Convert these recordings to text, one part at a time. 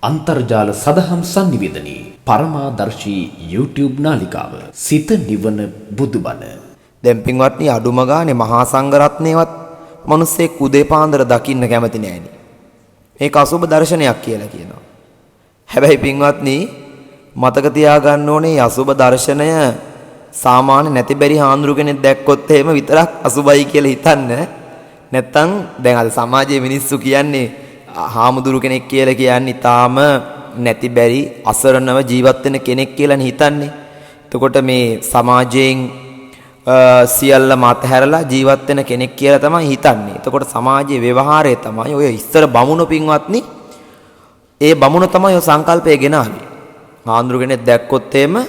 අන්තර්ජාල සදහම් sannivedanaye පරමාදර්ශී YouTube නාලිකාව සිත නිවන බුදුබණ. දැන් පින්වත්නි අඩුම ගානේ මහා සංඝරත්නයවත් මිනිස්සෙක් උදේ පාන්දර දකින්න කැමති නෑනේ. මේක අසුබ දර්ශනයක් කියලා කියනවා. හැබැයි පින්වත්නි මතක තියාගන්න ඕනේ අසුබ දර්ශනය සාමාන්‍ය නැති බැරි හාමුදුරු කෙනෙක් දැක්කොත් එහෙම විතරක් අසුබයි කියලා හිතන්න. නැත්තම් දැන් අද සමාජයේ මිනිස්සු කියන්නේ හාමුදුරු කෙනෙක් කියලා කියන්නේ තාම නැති බැරි අසරණව ජීවත් වෙන කෙනෙක් කියලානේ හිතන්නේ. එතකොට මේ සමාජයෙන් සියල්ල මතහැරලා ජීවත් වෙන කෙනෙක් කියලා තමයි හිතන්නේ. එතකොට සමාජයේ ව්‍යවහාරය තමයි ඔය ඉස්සර බමුණු පින්වත්නි ඒ බමුණ තමයි ඔය සංකල්පය ගෙනාවේ. හාමුදුරු කෙනෙක් දැක්කොත් එහෙම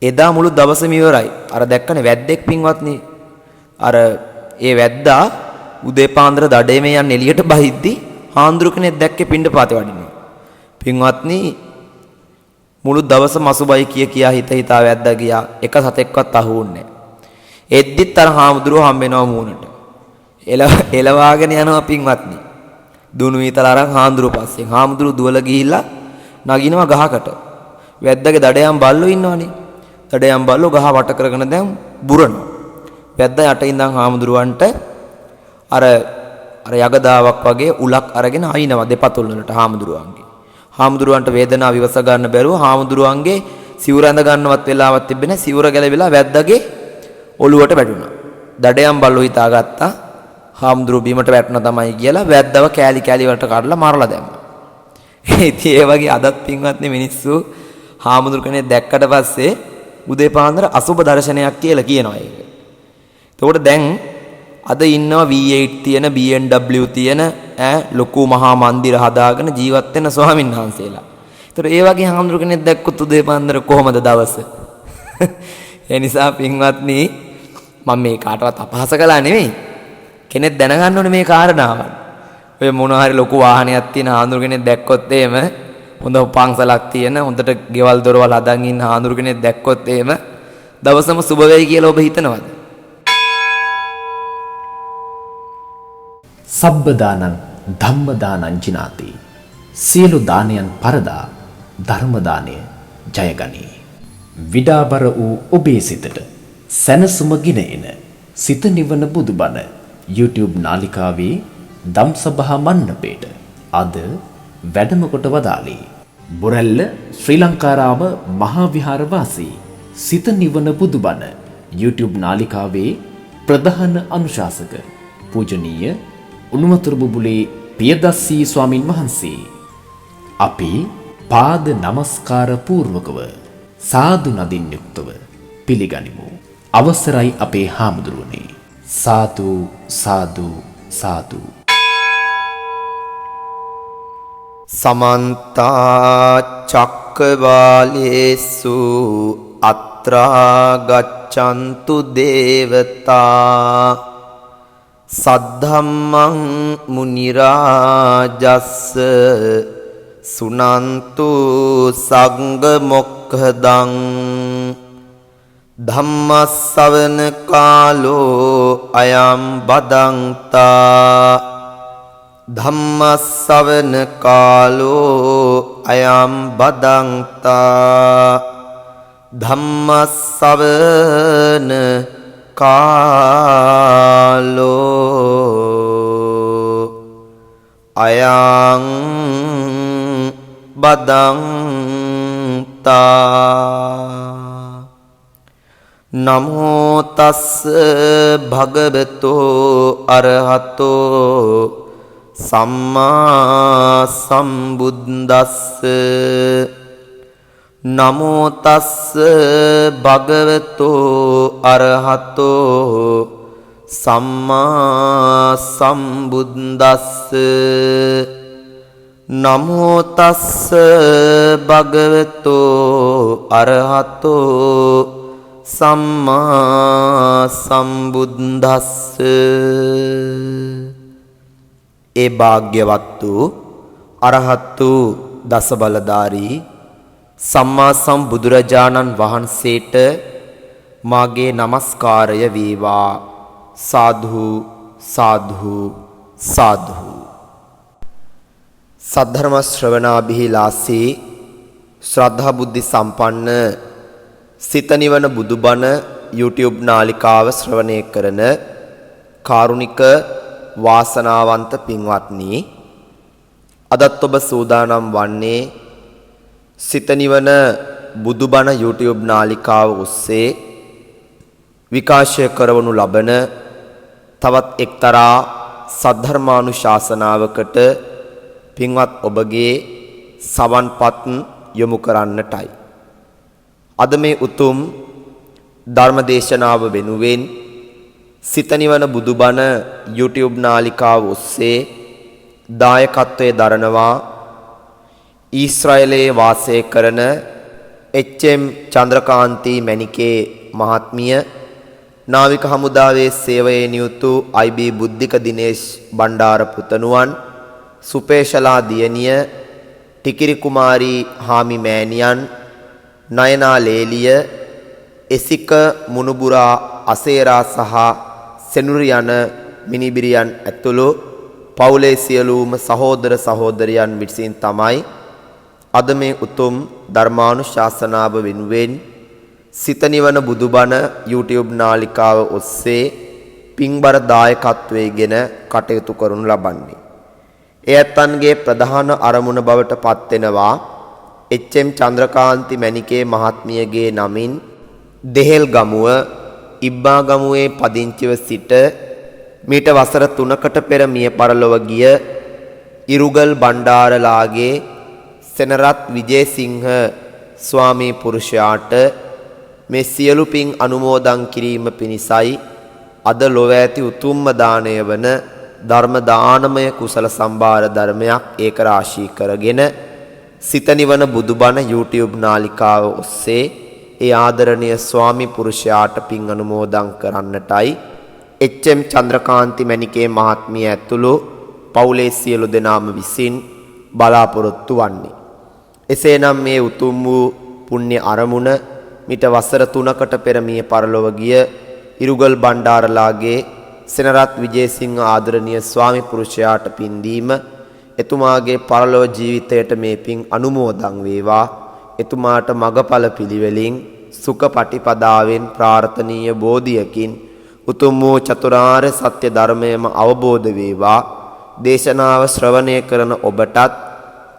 එදා මුළු දවසම ඉවරයි. අර දැක්කනේ වැද්දෙක් පින්වත්නි. අර ඒ වැද්දා උදේ පාන්දර දඩේමේ යන්න එළියට බහිද්දි හාමුදුරු කෙනෙක් දැක්කේ පිණ්ඩපාතේ වඩිනවා. පින්වත්නි මුළු දවසම අසුබයි කියා හිතා වැද්දා ගියා. එක සතෙක්වත් අහුුන්නේ නැහැ. එද්දිත් අර හාමුදුරුව හම්බ වෙනවා මූණට. එලවාගෙන යනවා පින්වත්නි. දුනු විතර අරන් හාමුදුරුව පස්සේ. හාමුදුරුව දුවල ගිහිල්ලා නගිනවා ගහකට. වැද්දාගේ දඩයන් බල්ලෝ ඉන්නවනේ. දඩයන් බල්ලෝ ගහ වට කරගෙන දැන් බුරනවා. වැද්දා යට ඉඳන් හාමුදුරුවන්ට අර යගදාවක් වගේ උලක් අරගෙන අයින්නවා දෙපතුල් වලට හාමුදුරුවන්ගේ. හාමුදුරුවන්ට වේදනාව විවස ගන්න බැරුව හාමුදුරුවන්ගේ සිවුර ඇඳ ගන්නවත් වෙලාවක් තිබෙන්නේ නැහැ. සිවුර ගැලවිලා වැද්දාගේ ඔළුවට වැටුණා. දඩයන් බල්ලෝ හිතාගත්තා හාමුදුරුව බීමට වැටුණා තමයි කියලා වැද්දව කෑලි කෑලි වලට කඩලා මරලා දැම්මා. ඉතින් ඒ වගේ අදත් පින්වත්නි මිනිස්සු හාමුදුරු කෙනෙක් දැක්කට පස්සේ උදේ පාන්දර අසුබ දර්ශනයක් කියලා කියනවා ඒක. එතකොට දැන් අද ඉන්නවා V8 තියෙන BMW තියෙන ලොකු මහා මන්දිර හදාගෙන ජීවත් වෙන ස්වාමීන් වහන්සේලා. ඒතර ඒ වගේ හාමුදුරු කෙනෙක් දැක්කොත් උදේ පාන්දර කොහමද දවස? ඒ නිසා පින්වත්නි මම මේ කාටවත් අපහාස කළා නෙමෙයි. කෙනෙක් දැනගන්න ඕනේ මේ කාරණාව. ඔය මොනවා හරි ලොකු වාහනයක් තියෙන හාමුදුරු කෙනෙක් දැක්කොත් එහෙම හොඳ පන්සලක් තියෙන හොඳට ගෙවල් දොරවල් හදන් ඉන්න හාමුදුරු කෙනෙක් දැක්කොත් එහෙම දවසම සුබ වෙයි කියලා ඔබ හිතනවද? සබ්බ දානං ධම්ම දානං ජිනාති. සියලු දානයන් පරදා ධර්ම දානය ජයගනී. විඩාබර වූ ඔබේ සිතට සැනසුම ගෙන එන සිත නිවන බුදුබණ YouTube නාලිකාවේ ධම්සභා මණ්ඩපයට අද වැඩම කොට වදාළේ බොරැල්ල ශ්‍රී ලංකාරාම මහා විහාර වාසී සිත නිවන බුදුබණ YouTube නාලිකාවේ ප්‍රධාන අනුශාසක පූජනීය උණුවතුරු බුබුලේ පියදස්සී ස්වාමින් වහන්සේ. අපි පාද නමස්කාර පූර්වකව සාදු නදින් යුක්තව පිළිගනිමු. අවසරයි අපේ හාමුදුරුවනේ. සාදු සාදු සාදු. සමන්ත චක්කවාලේසු අත්‍රා ගච්ඡන්තු දේවතා සද්ධම්මං මුනි රාජස්ස සුනන්තු සංඝ මොක්ඛදං ධම්මස්සවන කාලෝ අයං බදන්තා ධම්මස්සවන කාලෝ අයං බදන්තා ධම්මස්සවන කාලෝ අයං බදන්තා. නමෝ තස්ස භගවතෝ අරහතෝ සම්මා සම්බුද්දස්ස. නමෝ තස්ස භගවතෝ අරහතෝ සම්මා සම්බුද්දස්ස. නමෝ තස්ස භගවතෝ අරහතෝ සම්මා සම්බුද්දස්ස. ඒ භාග්‍යවත් වූ අරහත් වූ දස බලධාරී සම්මා සම්බුදුරජාණන් වහන්සේට මාගේ නමස්කාරය වේවා. සාදු සාදු සාදු. සද්ධර්ම ශ්‍රවණාභිලාෂී ශ්‍රද්ධා බුද්ධි සම්පන්න සිත නිවන බුදුබණ YouTube නාලිකාව ශ්‍රවණය කරන කාරුණික වාසනාවන්ත පින්වත්නි, අදත් ඔබ සූදානම් වන්නේ සිත නිවන බුදුබණ YouTube නාලිකාව ඔස්සේ විකාශය කරවනු ලබන තවත් එක්තරා සද්ධර්මානුශාසනාවකට පින්වත් ඔබගේ සවන්පත් යොමු කරන්නටයි. අද මේ උතුම් ධර්මදේශනාව වෙනුවෙන් සිත නිවන බුදුබණ YouTube නාලිකාව ඔස්සේ දායකත්වයේ දරනවා ඊශ්‍රායලයේ වාසය කරන එච්.එම්. චන්ද්‍රකාන්ති මැණිකේ මහත්මිය, නාවික හමුදාවේ සේවයේ නියුතු අයි.බී. බුද්ධික දිනේෂ් බණ්ඩාර පුතණුවන්, සුපේශලා දියණිය, ටිකිරි කුමාරී හාමි මෑණියන්, නයනා ලේලිය, එසික මුණුබුරා අසේරා සහ සෙනුරි යන මිනිබිරියන් ඇතුළු පවුලේ සියලුම සහෝදර සහෝදරියන් විසින් තමයි අද මේ උතුම් ධර්මානුශාසනාව වෙනුවෙන් සිත නිවන බුදුබණ YouTube නාලිකාව ඔස්සේ පින්බර දායකත්වයේගෙන කටයුතු කරනු ලබන්නේ. ඒ ඇත්තන්ගේ ප්‍රධාන අරමුණ බවට පත්වෙනවා එච්.එම්. චන්ද්‍රකාන්ති මැණිකේ මහත්මියගේ නමින් දෙහෙල් ගමුව ඉබ්බා ගමුවේ පදිංචිව සිට මීට වසර 3කට පෙර මිය පරලොව ගිය ඉරුගල් බණ්ඩාරලාගේ සෙනරත් විජේසිංහ ස්වාමී පුරුෂයාට මේ සියලු පින් අනුමෝදන් කිරීම පිණිසයි අද ලොව ඇති උතුම්ම දාණය වන ධර්ම දානමය කුසල සම්භාර ධර්මයක් ඒක රාශී කරගෙන සිත නිවන බුදුබණ YouTube නාලිකාව ඔස්සේ ඒ ආදරණීය ස්වාමී පුරුෂයාට පින් අනුමෝදන් කරන්නටයි එච්.එම්. චන්ද්‍රකාන්ති මැණිකේ මහත්මිය ඇතුළු පවුලේ සියලු දෙනාම විසින් බලාපොරොත්තු වන්නේ. එසේනම් මේ උතුම් වූ පුණ්‍ය අරමුණ මිට වසර 3කට පෙර මිය පරලොව ගිය ඉරුගල් බණ්ඩාරලාගේ සෙනරත් විජේසිංහ ආදරණීය ස්වාමි පුරුෂයාට පින් දීම, එතුමාගේ පරලොව ජීවිතයට මේ පින් අනුමෝදන් වේවා. එතුමාට මගඵල පිළිවෙලින් සුඛපටිපදාවෙන් ප්‍රාර්ථනීය බෝධියකින් උතුම් වූ චතුරාර්ය සත්‍ය ධර්මයම අවබෝධ වේවා. දේශනාව ශ්‍රවණය කරන ඔබටත්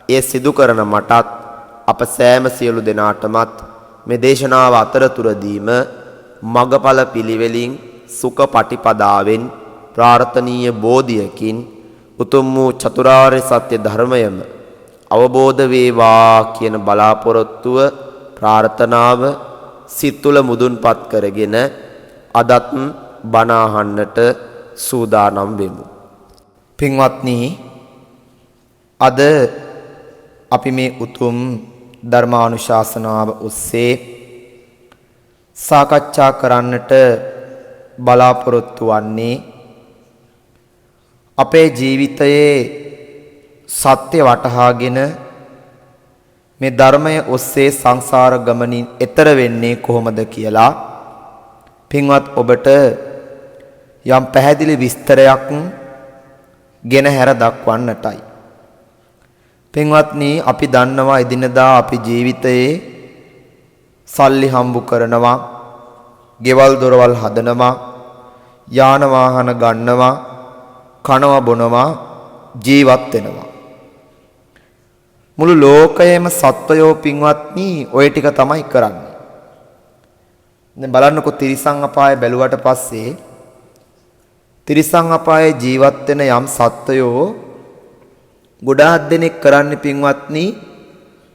එය සිදු කරන මටත් අප සෑම සියලු දෙනාටමත් මේ දේශනාව අතරතුරදීම මගඵල පිළිවෙලින් සුඛපටිපදාවෙන් ප්‍රාර්ථනීය බෝධියකින් උතුම් වූ චතුරාර්ය සත්‍ය ධර්මයම අවබෝධ වේවා කියන බලාපොරොත්තුව ප්‍රාර්ථනාව සිත් තුළ මුදුන්පත් කරගෙන අදත් බණ අහන්නට සූදානම් වෙමු. පින්වත්නි, අද අපි මේ උතුම් ධර්මානුශාසනාව ඔස්සේ සාකච්ඡා කරන්නට බලාපොරොත්තු වන්නේ අපේ ජීවිතයේ සත්‍ය වටහාගෙන මේ ධර්මය ඔස්සේ සංසාර ගමනින් එතර වෙන්නේ කොහොමද කියලා පින්වත් ඔබට යම් පැහැදිලි විස්තරයක් ගෙන හැර දක්වන්නටයි. පින්වත්නි, අපි දන්නවා එදිනදා අපි ජීවිතයේ සල්ලි හම්බු කරනවා, ගෙවල් දොරවල් හදනවා, යාන වාහන ගන්නවා, කනවා බොනවා, ජීවත් වෙනවා. මුළු ලෝකයේම සත්වයෝ පින්වත්නි ඔය ටික තමයි කරන්නේ. දැන් බලන්නකො තිරිසන් අපාය බැලුවට පස්සේ තිරිසන් අපායේ ජීවත් වෙන යම් සත්වයෝ ගොඩාක් දෙනෙක් කරන්නේ පින්වත්නි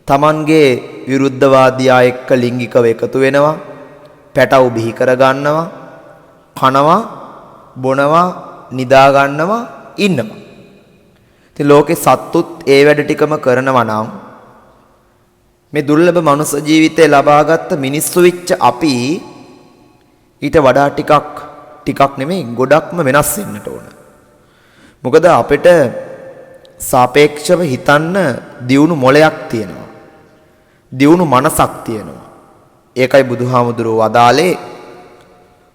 තමන්ගේ විරුද්ධවාදියා එක්ක ලිංගිකව එකතු වෙනවා, පැටව බිහි කර ගන්නවා, කනවා, බොනවා, නිදා ගන්නවා, ඉන්නවා. ඉතින් ලෝකේ සත්තුත් ඒ වැඩ ටිකම කරනවා නම් මේ දුර්ලභ මනුස්ස ජීවිතේ ලබාගත් මිනිස්සු වෙච්ච අපි ඊට වඩා ටිකක් නෙමෙයි ගොඩක්ම වෙනස් වෙන්නට ඕන. මොකද අපිට සාපේක්ෂව හිතන්න දියුණු මොළයක් තියෙනවා. දියුණු මනසක් තියෙනවා. ඒකයි බුදුහාමුදුරුවෝ වදාලේ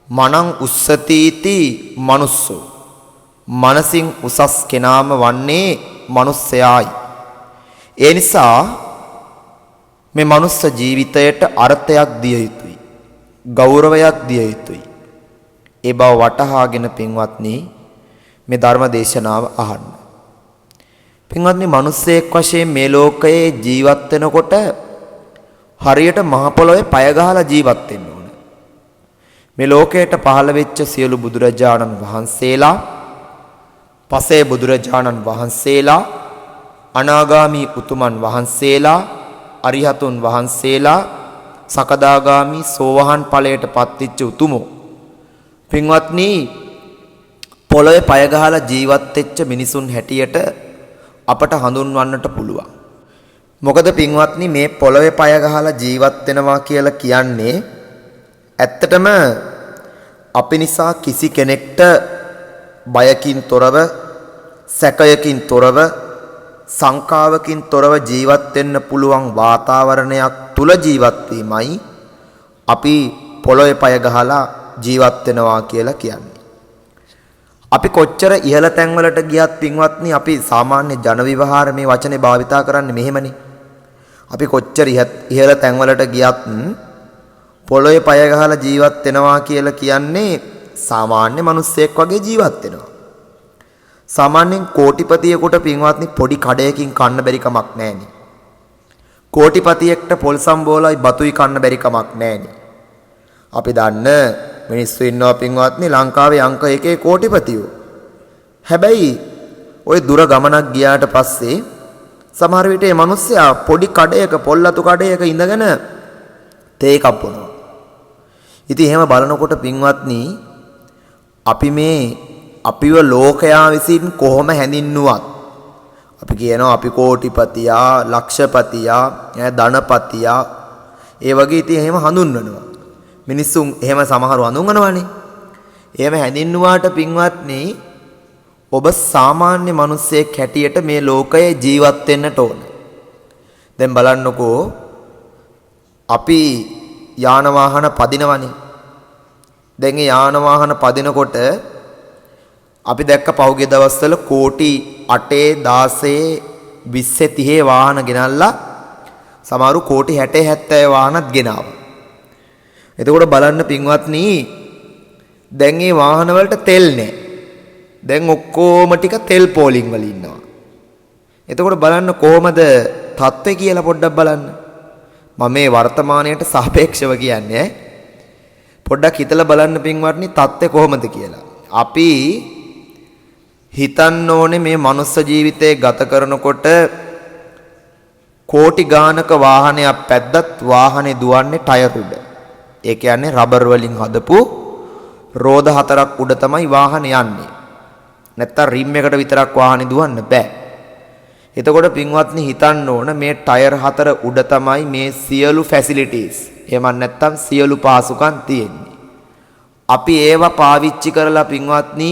මනං උස්සතිති මනුස්සෝ. මනසින් උසස් කෙනාම වන්නේ මනුස්සයායි. ඒ නිසා මේ මනුස්ස ජීවිතයට අර්ථයක් දිය යුතුයි. ගෞරවයක් දිය යුතුයි. ඒ බව වටහාගෙන පින්වත්නි මේ ධර්ම දේශනාව අහන්න. පින්වත්නි මිනිස්සෙක් වශයෙන් මේ ලෝකයේ ජීවත් වෙනකොට හරියට මහ පොළොවේ පය ගහලා ජීවත් වෙන්න ඕන. මේ ලෝකයට පහළ වෙච්ච සියලු බුදුරජාණන් වහන්සේලා, පසේ බුදුරජාණන් වහන්සේලා, අනාගාමී උතුමන් වහන්සේලා, අරිහතුන් වහන්සේලා, සකදාගාමී සෝවහන් ඵලයට පත්විච්ච උතුමෝ පින්වත්නි පොළොවේ පය ගහලා ජීවත් වෙච්ච මිනිසුන් හැටියට අපට හඳුන්වන්නට පුළුවන්. මොකද පින්වත්නි මේ පොළොවේ පය ගහලා ජීවත් වෙනවා කියලා කියන්නේ ඇත්තටම අපි නිසා කිසි කෙනෙක්ට බයකින් තොරව, සැකයකින් තොරව, සංකාවකින් තොරව ජීවත් වෙන්න පුළුවන් වාතාවරණයක් තුල ජීවත් වීමයි අපි පොළොවේ පය ගහලා ජීවත් වෙනවා කියලා කියන්නේ. අපි කොච්චර ඉහළ තැන්වලට ගියත් පින්වත්නි අපි සාමාන්‍ය ජන විවහාර මේ වචනේ භාවිතා කරන්නේ මෙහෙමනේ. අපි කොච්චර ඉහළ තැන්වලට ගියත් පොළොවේ පය ගහලා ජීවත් වෙනවා කියලා කියන්නේ සාමාන්‍ය මිනිස්සෙක් වගේ ජීවත් වෙනවා. සාමාන්‍යයෙන් කෝටිපතියෙකුට පින්වත්නි පොඩි කඩයකින් කන්න බැරි කමක් නැහෙනේ. කෝටිපතියෙක්ට පොල් සම්බෝලයි බතුයි කන්න බැරි කමක් නැහෙනේ. අපි දන්න මිනිස්සු ඉන්නවා පින්වත්නි ලංකාවේ අංක 1 කෝටිපතියෝ. හැබැයි ওই දුර ගමනක් ගියාට පස්සේ සමහර විට මේ මිනිස්සයා පොඩි කඩයක පොල්ලතු කඩයක ඉඳගෙන තේ එකක් බොනවා. ඉතින් එහෙම බලනකොට පින්වත්නි අපිව ලෝකයා විසින් කොහොම හැඳින්නුවත් අපි කියනවා අපි කෝටිපතියා, ලක්ෂපතියා, ධනපතියා ඒ වගේ ඉතින් එහෙම හඳුන්වනවා. මිනිස්සුන් එහෙම සමහරව හඳුන්වනවානේ. එහෙම හැඳින්නුවාට පින්වත්නි ඔබ සාමාන්‍ය මිනිස්සෙක් හැටියට මේ ලෝකයේ ජීවත් වෙන්නට ඕන. දැන් බලන්නකෝ අපි යාන වාහන පදිනවනේ. දැන් ඒ යාන වාහන පදිනකොට අපි දැක්ක පහුගිය දවස්වල කෝටි 8 16 20 30 වාහන ගෙනල්ලා සමහරු කෝටි 60 70 වාහනත් ගෙනාවා. එතකොට බලන්න පින්වත්නි දැන් මේ වාහන වලට තෙල් නැහැ. දැන් ඔක්කොම ටික තෙල් පෝලිං වල ඉන්නවා. එතකොට බලන්න කොහමද තත්ත්වය කියලා පොඩ්ඩක් බලන්න. මම මේ වර්තමානයට සාපේක්ෂව කියන්නේ පොඩ්ඩක් හිතලා බලන්න පින්වත්නි තත්ත්වය කොහමද කියලා. අපි හිතන්න ඕනේ මේ මනුස්ස ජීවිතේ ගත කරනකොට කෝටි ගානක වාහනයක් පැද්දත් වාහනේ දුවන්නේ ටයර් උඩ. ඒ කියන්නේ රබර් වලින් හදපු රෝද 4ක් උඩ තමයි වාහනේ යන්නේ. නැත්තම් රිම් එකට විතරක් වාහනේ දුවන්න බෑ. එතකොට පින්වත්නි හිතන්න ඕන මේ ටයර් 4 උඩ තමයි මේ සියලු ෆැසිලිටිස් එහෙම නැත්තම් සියලු පාසුකම් තියෙන්නේ. අපි ඒවා පාවිච්චි කරලා පින්වත්නි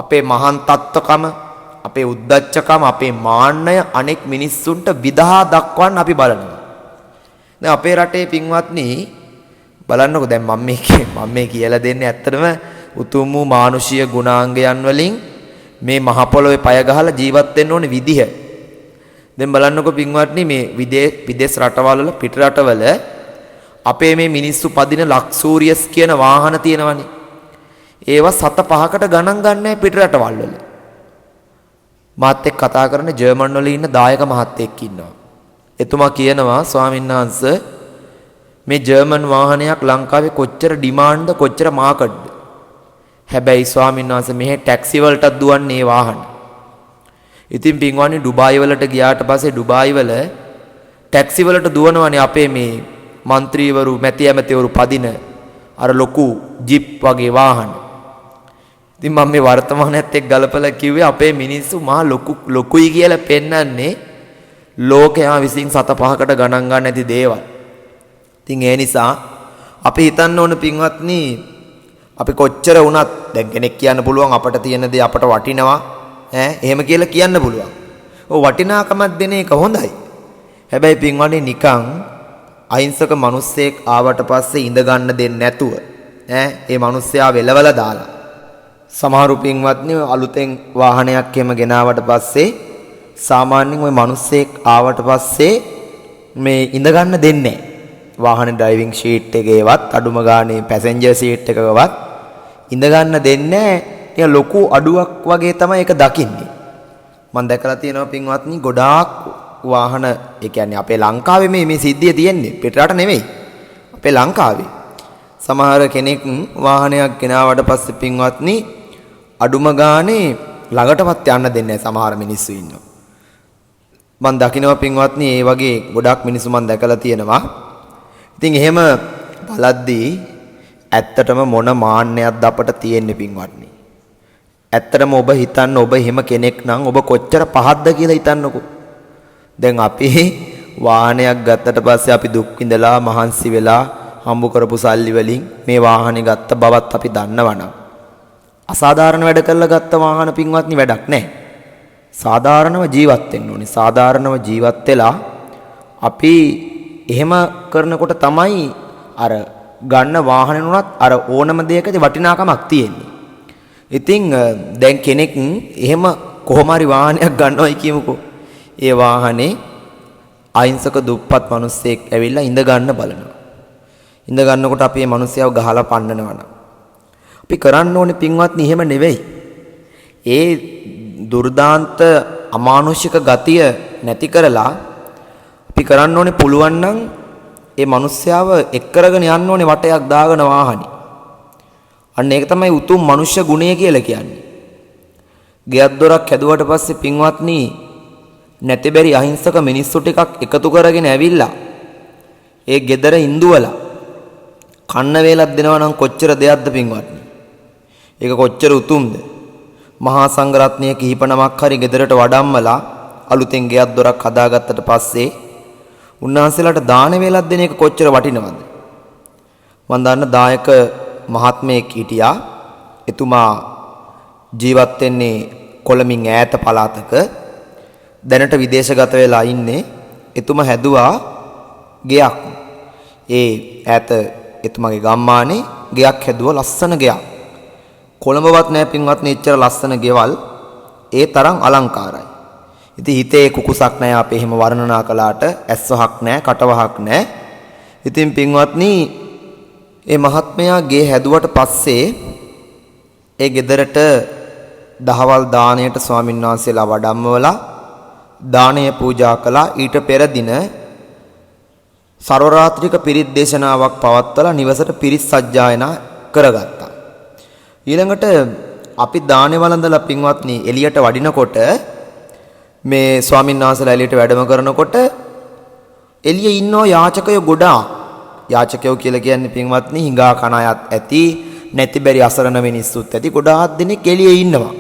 අපේ මහාන් තත්ත්වකම, අපේ උද්දච්චකම, අපේ මාන්නය අනෙක් මිනිස්සුන්ට විදහා දක්වන්න අපි බලනවා. දැන් අපේ රටේ පින්වත්නි බලන්නකෝ දැන් මම මේ කියලා දෙන්නේ ඇත්තටම උතුම් වූ මානුෂීය ගුණාංගයන් වලින් මේ මහ පොළොවේ පය ගහලා ජීවත් වෙන්න ඕනේ විදිහ. දැන් බලන්නකෝ පින්වත්නි මේ විදේශ රටවල් වල පිට රටවල අපේ මේ මිනිස්සු පදින ලක්සූරියස් කියන වාහන තියෙනවනේ. ඒවා 7-5කට ගණන් ගන්නෑ පිට රටවල් වල. මාත් එක්ක කතා කරන ජර්මන් වල ඉන්න දායක මහත්තයෙක් ඉන්නවා. එතුමා කියනවා ස්වාමීන් වහන්සේ මේ ජර්මන් වාහනයක් ලංකාවේ කොච්චර ඩිමාන්ඩ්ද කොච්චර මාකට්ද. හැබැයි ස්වාමීන් වහන්සේ මෙහි ටැක්සි වලටත් දුවන්නේ මේ වාහන. ඉතින් පින්වත්නි ඩුබායි වලට ගියාට පස්සේ ඩුබායි වල ටැක්සි වලට දුවනවානේ අපේ මේ മന്ത്രിවරු මැති ඇමතිවරු පදින අර ලොකු ජිප් වගේ වාහන. ඉතින් මම මේ වර්තමානයේත් එක්ක ගලපලා කිව්වේ අපේ මිනිස්සු මහා ලොකුයි කියලා පෙන්වන්නේ ලෝකයා විසින් 7-5කට ගණන් ගන්න නැති දේවල්. ඉතින් ඒ නිසා අපි හිතන්න ඕන පින්වත්නි අපි කොච්චර වුණත් දැන් කෙනෙක් කියන්න පුළුවන් අපට තියෙන දේ අපට වටිනවා එහෙම කියලා කියන්න පුළුවන්. ඔව් වටිනාකමක් දෙන එක හොඳයි. හැබැයි පින්වත්නි නිකන් අහිංසක මිනිස්සෙක් ආවට පස්සේ ඉඳ ගන්න දෙන්නේ නැතුව ඒ මිනිස්සයා වෙලවලා දාලා සමහරු පින්වත්නි අලුතෙන් වාහනයක් එහෙම ගෙනාවට පස්සේ සාමාන්‍යයෙන් ওই මිනිස්සෙක් ආවට පස්සේ මේ ඉඳ ගන්න දෙන්නේ නැහැ. වාහනේ ඩ්‍රයිවිං සීට් එකේවත් අඩුම ගානේ පැසෙන්ජර් සීට් එකකවත් ඉඳ ගන්න දෙන්නේ නැහැ. ලොකු අඩුවක් වගේ තමයි ඒක දකින්නේ. මම දැකලා තියෙනවා පින්වත්නි ගොඩාක් වාහන ඒ කියන්නේ අපේ ලංකාවේ මේ සිද්ධිය තියෙන්නේ පිටරට නෙමෙයි. අපේ ලංකාවේ සමහර කෙනෙක් වාහනයක් ගෙනාවට පස්සේ පින්වත්නි අඩුම ගානේ ළඟටවත් යන්න දෙන්නේ නැහැ සමහර මිනිස්සු ඉන්නවා. මම දකිනවා පින්වත්නි ඒ වගේ ගොඩක් මිනිස්සු මම දැකලා තියෙනවා. ඉතින් එහෙම බලද්දී ඇත්තටම මොන මාන්නයක්ද අපට තියෙන්නේ පින්වත්නි. ඇත්තටම ඔබ හිතන්න ඔබ එහෙම කෙනෙක් නම් ඔබ කොච්චර පහත්ද කියලා හිතන්නකෝ. දැන් අපි වාහනයක් ගත්තට පස්සේ අපි දුක් විඳලා මහන්සි වෙලා හම්බ කරපු සල්ලි වලින් මේ වාහනේ ගත්ත බවත් අපි දන්නවනම් අසාධාරණ වැඩ කරලා ගත්ත වාහන පින්වත්නි වැඩක් නැහැ. සාධාරණව ජීවත් වෙන්න ඕනේ. සාධාරණව ජීවත් වෙලා අපි එහෙම කරනකොට තමයි අර ගන්න වාහනේ උනත් අර ඕනම දෙයකදී වටිනාකමක් තියෙන්නේ. ඉතින් දැන් කෙනෙක් එහෙම කොහොම හරි වාහනයක් ගන්නවයි කියමුකෝ. ඒ වාහනේ අහිංසක දුප්පත් මිනිස්සෙක් ඇවිල්ලා ඉඳ ගන්න බලනවා. ඉඳ ගන්නකොට අපි මේ මිනිස්සයව ගහලා පන්නනවා. අපි කරන්න ඕනේ පින්වත්නි එහෙම නෙවෙයි. ඒ දුර්දාන්ත අමානුෂික ගතිය නැති කරලා අපි කරන්න ඕනේ පුළුවන් නම් ඒ මිනිස්සයව එක් කරගෙන යන්න ඕනේ වටයක් දාගෙන වාහනේ. අන්න ඒක තමයි උතුම් මනුෂ්‍ය ගුණය කියලා කියන්නේ. ගෙයක් දොරක් හැදුවට පස්සේ පින්වත්නි නැති බැරි අහිංසක මිනිස්සු ටිකක් එකතු කරගෙන ඇවිල්ලා ඒ ගෙදර ඉඳුවලා කන්න වේලක් දෙනවා නම් කොච්චර දෙයක්ද පින්වත්නි. ඒක කොච්චර උතුම්ද. මහා සංඝරත්නය කිහිප නමක් හරි ගෙදරට වඩම්මලා අලුතෙන් ගෙයක් දොරක් හදාගත්තට පස්සේ උන්වහන්සේලාට දාන වේලක් දෙන එක කොච්චර වටිනවද. මම දන්න දායක මහත්මයෙක් හිටියා. එතුමා ජීවත් වෙන්නේ කොළඹින් ඈත පළාතක. දැනට විදේශගත වෙලා ඉන්නේ. එතුමා හැදුවා ගෙයක්. ඒ ඈත එතුමාගේ ගම්මානේ ගෙයක් හැදුවා ලස්සන ගෙයක්. කොළඹවත් නැහැ පින්වත්නි එච්චර ලස්සන ගෙවල්. ඒ තරම් අලංකාරයි. ඉතින් හිතේ කුකුසක් නැහැ අපි එහෙම වර්ණනා කළාට ඇස්වහක් නැහැ කටවහක් නැහැ. ඉතින් පින්වත්නි ඒ මහත්මයා ගේ හැදුවට පස්සේ ඒ ගෙදරට දහවල් දාණයට ස්වාමීන් වහන්සේලා වඩම්මවලා දාණය පූජා කළා. ඊට පෙර දින සර්වරාත්‍රික පිරිත් දේශනාවක් පවත්වලා නිවසට පිරිත් සජ්ජායනා කරගත්තා. ඊළඟට අපි දානේ වළඳලා පින්වත්නි එළියට වඩිනකොට මේ ස්වාමීන් වහන්සේලා එළියට වැඩම කරනකොට එළියේ ඉන්නෝ යාචකයෝ ගොඩාක්. යාචකයෝ කියලා කියන්නේ පින්වත්නි හිඟා කන අයත් ඇති නැති බැරි අසරණ මිනිස්සුත් ඇති ගොඩාක් දෙනෙක් එළියේ ඉන්නවා.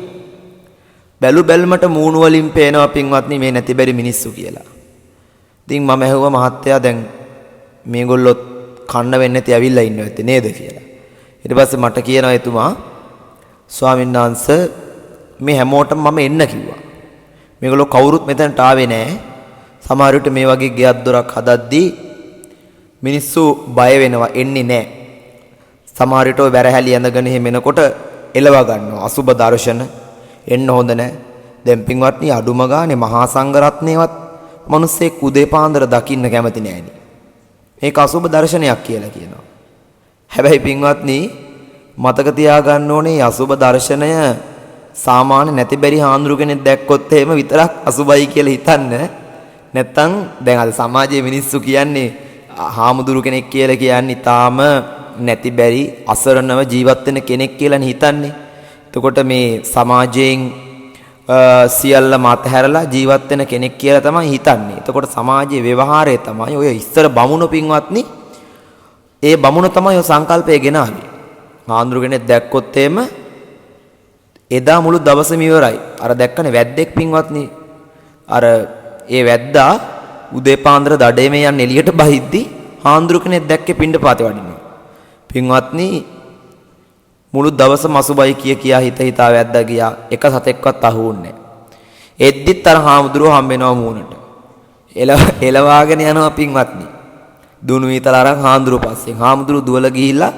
බැලු බැල්මට මූණු වලින් පේනවා පින්වත්නි මේ නැති බැරි මිනිස්සු කියලා. ඉතින් මම ඇහුවා මහත්තයා දැන් මේගොල්ලෝ කන්න වෙන්නේ නැති ඇවිල්ලා ඉන්නව ඇත්තේ නේද කියලා. ඊට පස්සේ මට කියනවා එතුමා ස්වාමීන් වහන්සේ මේ හැමෝටම මම එන්න කිව්වා. මේගොල්ලෝ කවුරුත් මෙතනට ආවේ නැහැ. සමහර විට මේ වගේ ගෙයක් දොරක් හදද්දී මිනිස්සු බය වෙනවා එන්නේ නැහැ. සමහර විට ඔය වැරහැලි ඇඳගෙන එහෙම එනකොට එලව ගන්නවා. අසුබ දර්ශන එන්න හොඳ නැහැ. දැන් පින්වත්නි අඩුම ගානේ මහා සංඝරත්නයවත් මිනිස්සෙක් උදේ පාන්දර දකින්න කැමති නෑනේ. මේක අසුබ දර්ශනයක් කියලා කියනවා. හැබැයි පින්වත්නි මතක තියාගන්න ඕනේ අසුබ දර්ශනය සාමාන්‍ය නැති බැරි හාමුදුරු කෙනෙක් දැක්කොත් එහෙම විතරක් අසුබයි කියලා හිතන්න. නැත්තම් දැන් අද සමාජයේ මිනිස්සු කියන්නේ හාමුදුරු කෙනෙක් කියලා කියන්නේ තාම නැති බැරි අසරණව ජීවත් වෙන කෙනෙක් කියලානේ හිතන්නේ. එතකොට මේ සමාජයෙන් සියල්ල මතහැරලා ජීවත් වෙන කෙනෙක් කියලා තමයි හිතන්නේ. එතකොට සමාජයේ ව්‍යවහාරය තමයි ඔය ඉස්සර බමුණු පින්වත්නි ඒ බමුණ තමයි ඔය සංකල්පය ගෙනාවේ. හාමුදුරු කෙනෙක් දැක්කොත් එහෙම එදා මුළු දවසම ඉවරයි. අර දැක්කනේ වැද්දෙක් පින්වත්නි. අර ඒ වැද්දා උදේ පාන්දර දඩේම යන්න එළියට බහිද්දි හාමුදුරු කෙනෙක් දැක්කේ පිණ්ඩපාතේ වඩිනවා. පින්වත්නි මුළු දවසම අසුබයි කියා හිතා වැද්දා ගියා. එක සතෙක්වත් අහුුන්නේ නැහැ. එද්දිත් අර හාමුදුරුව හම්බ වෙනවා මූණට. එලවාගෙන යනවා පින්වත්නි. දුනු විතර අරන් හාමුදුරුව පස්සේ. හාමුදුරුව දුවල ගිහිල්ලා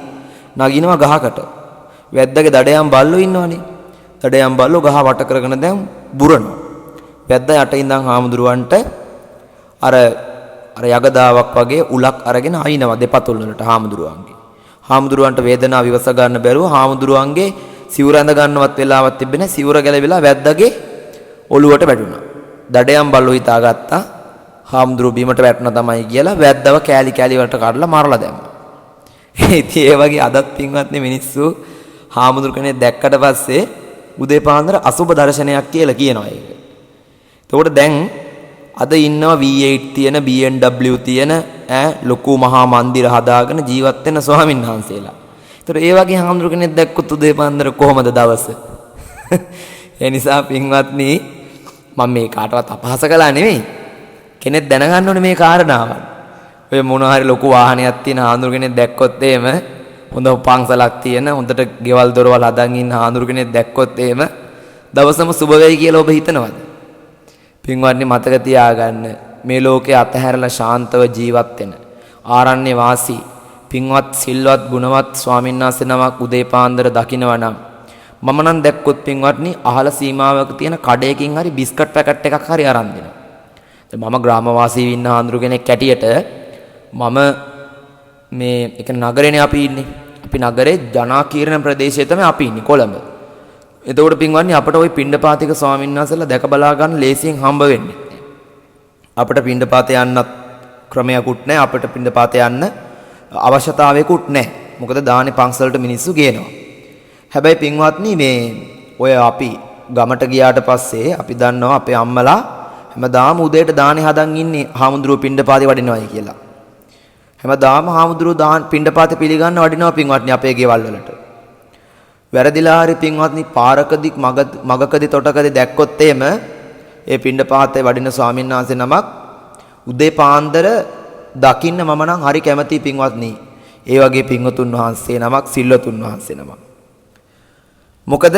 නගිනවා ගහකට. වැද්දාගේ දඩයන් බල්ලෝ ඉන්නවනේ. දඩයන් බල්ලෝ ගහ වට කරගෙන දැන් බුරනවා. වැද්ද යට ඉඳන් හාමුදුරුවන්ට අර යගදාවක් වගේ උලක් අරගෙන අයින්නවා දෙපතුල් වලට හාමුදුරුවන්ගේ. හාමුදුරුවන්ට වේදනාව විවස ගන්න බැරුව හාමුදුරුවන්ගේ සිවුර ඇඳ ගන්නවත් වෙලාවක් තිබෙන්නේ නැහැ. සිවුර ගැලවිලා වැද්දාගේ ඔළුවට වැටුණා. දඩයන් බල්ලෝ හිතාගත්තා හාමුදුරුවෝ බීමට වැටුණා තමයි කියලා වැද්දව කෑලි කෑලි වලට කඩලා මරලා දැම්මා. ඉතින් ඒ වගේ අදත් පින්වත්නි මිනිස්සු හාමුදුරු කෙනෙක් දැක්කට පස්සේ උදේ පාන්දර අසුබ දර්ශනයක් කියලා කියනවා ඒක. එතකොට දැන් අද ඉන්නවා V8 තියෙන BMW තියෙන ලොකු මහා මන්දිර හදාගෙන ජීවත් වෙන ස්වාමීන් වහන්සේලා. ඒතර ඒ වගේ හාමුදුරු කෙනෙක් දැක්කොත් උදේ පාන්දර කොහමද දවස? ඒ නිසා පින්වත්නි මම මේ කාටවත් අපහාස කළා නෙමෙයි. කෙනෙක් දැනගන්න ඕනේ මේ කාරණාව. ඔය මොන හරි ලොකු වාහනයක් තියෙන හාමුදුරු කෙනෙක් දැක්කොත් එහෙම හොඳ පන්සලක් තියෙන හොඳට ගෙවල් දොරවල් හදන් ඉන්න හාමුදුරු කෙනෙක් දැක්කොත් එහෙම දවසම සුබ වෙයි කියලා ඔබ හිතනවද? පින්වත්නි මතක තියාගන්න මේ ලෝකේ අතහැරලා ශාන්තව ජීවත් වෙන ආරණ්‍ය වාසී පින්වත් සිල්වත් ගුණවත් ස්වාමීන් වහන්සේ නමක් උදේ පාන්දර දකින්නවා නම් මම නම් දැක්කොත් පින්වත්නි අහල සීමාවක තියෙන කඩේකින් හරි බිස්කට් පැකට් එකක් හරි අරන් දෙනවා. දැන් මම ග්‍රාමවාසී ඉන්න හාමුදුරු කෙනෙක් කැටියට මම මේ එක නගරේනේ අපි ඉන්නේ. අපි නගරේ ජනාකීර්ණ ප්‍රදේශයේ තමයි අපි ඉන්නේ කොළඹ. එතකොට පින්වත්නි අපට ওই පිණ්ඩපාතික ස්වාමීන් වහන්සේලා දැක බලා ගන්න ලේසියෙන් හම්බ වෙන්නේ. අපිට පිණ්ඩපාතේ යන්නත් ක්‍රමයක්වත් නැහැ. අපිට පිණ්ඩපාතේ යන්න අවශ්‍යතාවයකුත් නැහැ. මොකද දානේ පන්සලට මිනිස්සු ගේනවා. හැබැයි පින්වත්නි මේ ඔය අපි ගමට ගියාට පස්සේ අපි දන්නවා අපේ අම්මලා හැමදාම උදේට දානේ හදන් ඉන්නේ හාමුදුරුවෝ පිණ්ඩපාතේ වඩිනවායි කියලා. හැමදාම හාමුදුරුවෝ පිණ්ඩපාතේ පිළිගන්න වඩිනවා පින්වත්නි අපේ ගෙවල් වලට. වැරදිලා හරි පින්වත්නි පාරකදී මගකදී තොටකදී දැක්කොත් එහෙම ඒ පිණ්ඩපාතේ වඩින ස්වාමීන් වහන්සේ නමක් උදේ පාන්දර දකින්න මම නම් හරි කැමතියි පින්වත්නි. ඒ වගේ පින්වතුන් වහන්සේ නමක් සිල්වතුන් වහන්සේ නමක්. මොකද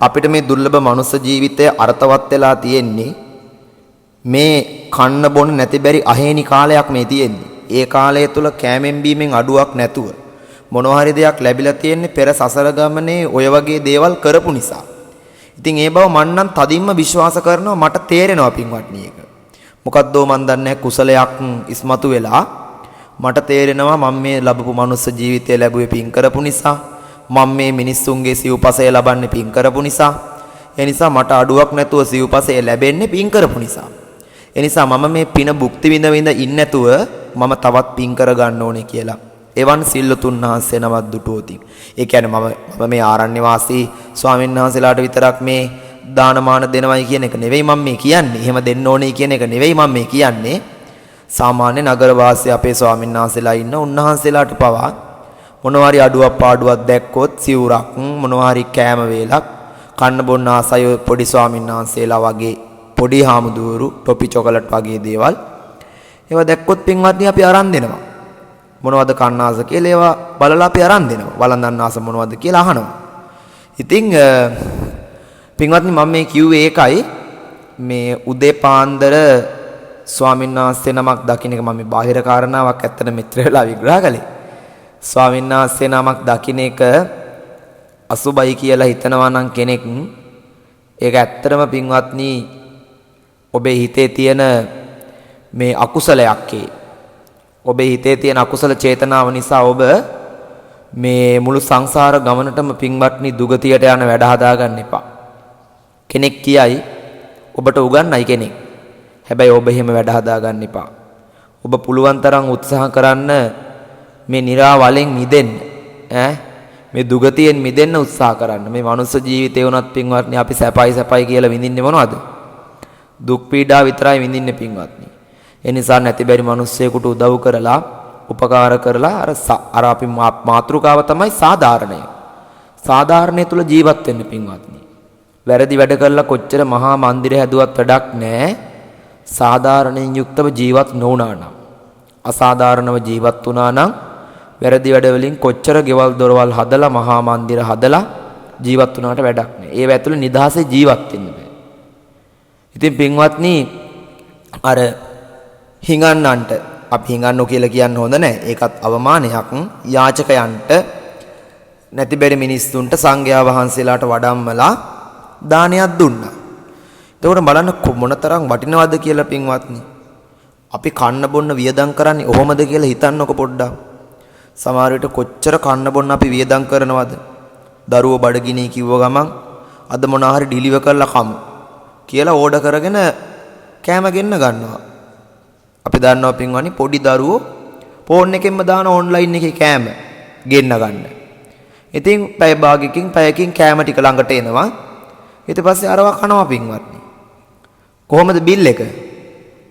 අපිට මේ දුර්ලභ මනුස්ස ජීවිතය අර්ථවත් වෙලා තියෙන්නේ මේ කන්න බොන්න නැති බැරි අහේනි කාලයක් මේ තියෙන්නේ. ඒ කාලය තුල කෑමෙන් බීමෙන් අඩුවක් නැතුව මොනවා හරි දෙයක් ලැබිලා තියෙන්නේ පෙර සසර ගමනේ ඔය වගේ දේවල් කරපු නිසා. ඉතින් ඒ බව මන් නම් තදින්ම විශ්වාස කරනවා මට තේරෙනවා පින්වත්නි ඒක. මොකද්දෝ මන් දන්නේ කුසලයක් ඉස්මතු වෙලා මට තේරෙනවා මම මේ ලැබපු මනුස්ස ජීවිතය ලැබුවේ පින් කරපු නිසා. මම මේ මිනිස්සුන්ගේ සිව්පසය ලබන්නේ පින් කරපු නිසා. ඒ නිසා මට අඩුවක් නැතුව සිව්පසය ලැබෙන්නේ පින් කරපු නිසා. ඒ නිසා මම මේ පින භුක්ති විඳ ඉන්නේ නැතුව මම තවත් පින් කර ගන්න ඕනේ කියලා. එවන් සිල්ලුතුන් වහන්සේ නමක් දුටුවොති. ඒ කියන්නේ මම මේ ආරණ්‍ය වාසී ස්වාමීන් වහන්සේලාට විතරක් මේ දානමාන දෙනවයි කියන එක නෙවෙයි මම මේ කියන්නේ. එහෙම දෙන්න ඕනේ කියන එක නෙවෙයි මම මේ කියන්නේ. සාමාන්‍ය නගර වාසී අපේ ස්වාමීන් වහන්සේලා ඉන්න උන්වහන්සේලාට පවා මොනවා හරි අඩුවක් පාඩුවක් දැක්කොත් සිවුරක් මොනවා හරි කෑම වේලක් කන්න බොන්න ආසය පොඩි ස්වාමීන් වහන්සේලා වගේ පොඩි හාමුදුරු ටොපි චොකලට් වගේ දේවල් ඒවා දැක්කොත් පින්වත්නි අපි අරන් දෙනවා. මොනවද කන්න ආස කියලා ඒවා බලලා අපි අරන් දෙනවා. වළඳන්න ආස මොනවද කියලා අහනවා. ඉතින් පින්වත්නි මම මේ කිව්වේ ඒකයි මේ උදේ පාන්දර ස්වාමීන් වහන්සේ නමක් දකින්න එක මම මේ බාහිර කාරණාවක් ඇත්තට මෙච්චර වෙලා විග්‍රහ කළේ. ස්වාමීන් වහන්සේ නමක් දකින්න එක අසුබයි කියලා හිතනවා නම් කෙනෙක් ඒක ඇත්තටම පින්වත්නි ඔබේ හිතේ තියෙන මේ අකුසලයක් ඔබේ හිතේ තියෙන අකුසල චේතනාව නිසා ඔබ මේ මුළු සංසාර ගමනටම පින්වත්නි දුගතියට යන වැඩ හදාගන්න එපා. කෙනෙක් කියයි ඔබට උගන්වයි කෙනෙක්. හැබැයි ඔබ එහෙම වැඩ හදාගන්න එපා. ඔබ පුළුවන් තරම් උත්සාහ කරන්න මේ නිරාවලෙන් මිදෙන්න. මේ දුගතියෙන් මිදෙන්න උත්සාහ කරන්න. මේ මනුස්ස ජීවිතේ වුණත් පින්වත්නි අපි සැපයි කියලා විඳින්නේ මොනවද? දුක් පීඩා විතරයි විඳින්නේ පින්වත්නි. ඒ නිසා නැති බැරි මිනිස්සෙකුට උදව් කරලා උපකාර කරලා අර අපි මාතෘකාව තමයි සාධාරණය. සාධාරණය තුල ජීවත් වෙන්න පින්වත්නි. වැරදි වැඩ කරලා කොච්චර මහා මන්දිර හැදුවත් වැඩක් නැහැ. සාධාරණයෙන් යුක්තව ජීවත් නොවුනා නම් අසාධාරණව ජීවත් වුණා නම් වැරදි වැඩ වලින් කොච්චර ගෙවල් දොරවල් හදලා මහා මන්දිර හදලා ජීවත් වුණාට වැඩක් නැහැ. ඒව ඇතුළේ නිදහසේ ජීවත් වෙන්න බෑ. ඉතින් පින්වත්නි අර හිඟන්නන්ට අපි හිඟන්නෝ කියලා කියන්න හොඳ නැහැ. ඒකත් අවමානයක්. යාචකයන්ට නැති බැරි මිනිස්සුන්ට සංඝයා වහන්සේලාට වඩම්මලා දානයක් දුන්නා. එතකොට බලන්න මොනතරම් වටිනවද කියලා පින්වත්නි. අපි කන්න බොන්න වියදම් කරන්නේ ඔහොමද කියලා හිතන්නකො පොඩ්ඩක්. සමහර විට කොච්චර කන්න බොන්න අපි වියදම් කරනවද? දරුවෝ බඩගිනි කිව්ව ගමන් අද මොනවා හරි ඩිලිවර් කරලා කමු කියලා ඕඩර් කරගෙන කෑම ගෙන්න ගන්නවා. අපි දන්නවා පින්වත්නි පොඩි දරුවෝ ෆෝන් එකෙන්ම දාන ඔන්ලයින් එකේ කෑම ගෙන්න ගන්න. ඉතින් පැය භාගයකින් පැයකින් කෑම ටික ළඟට එනවා. ඊට පස්සේ අරවා කනවා පින්වත්නි. කොහොමද බිල් එක?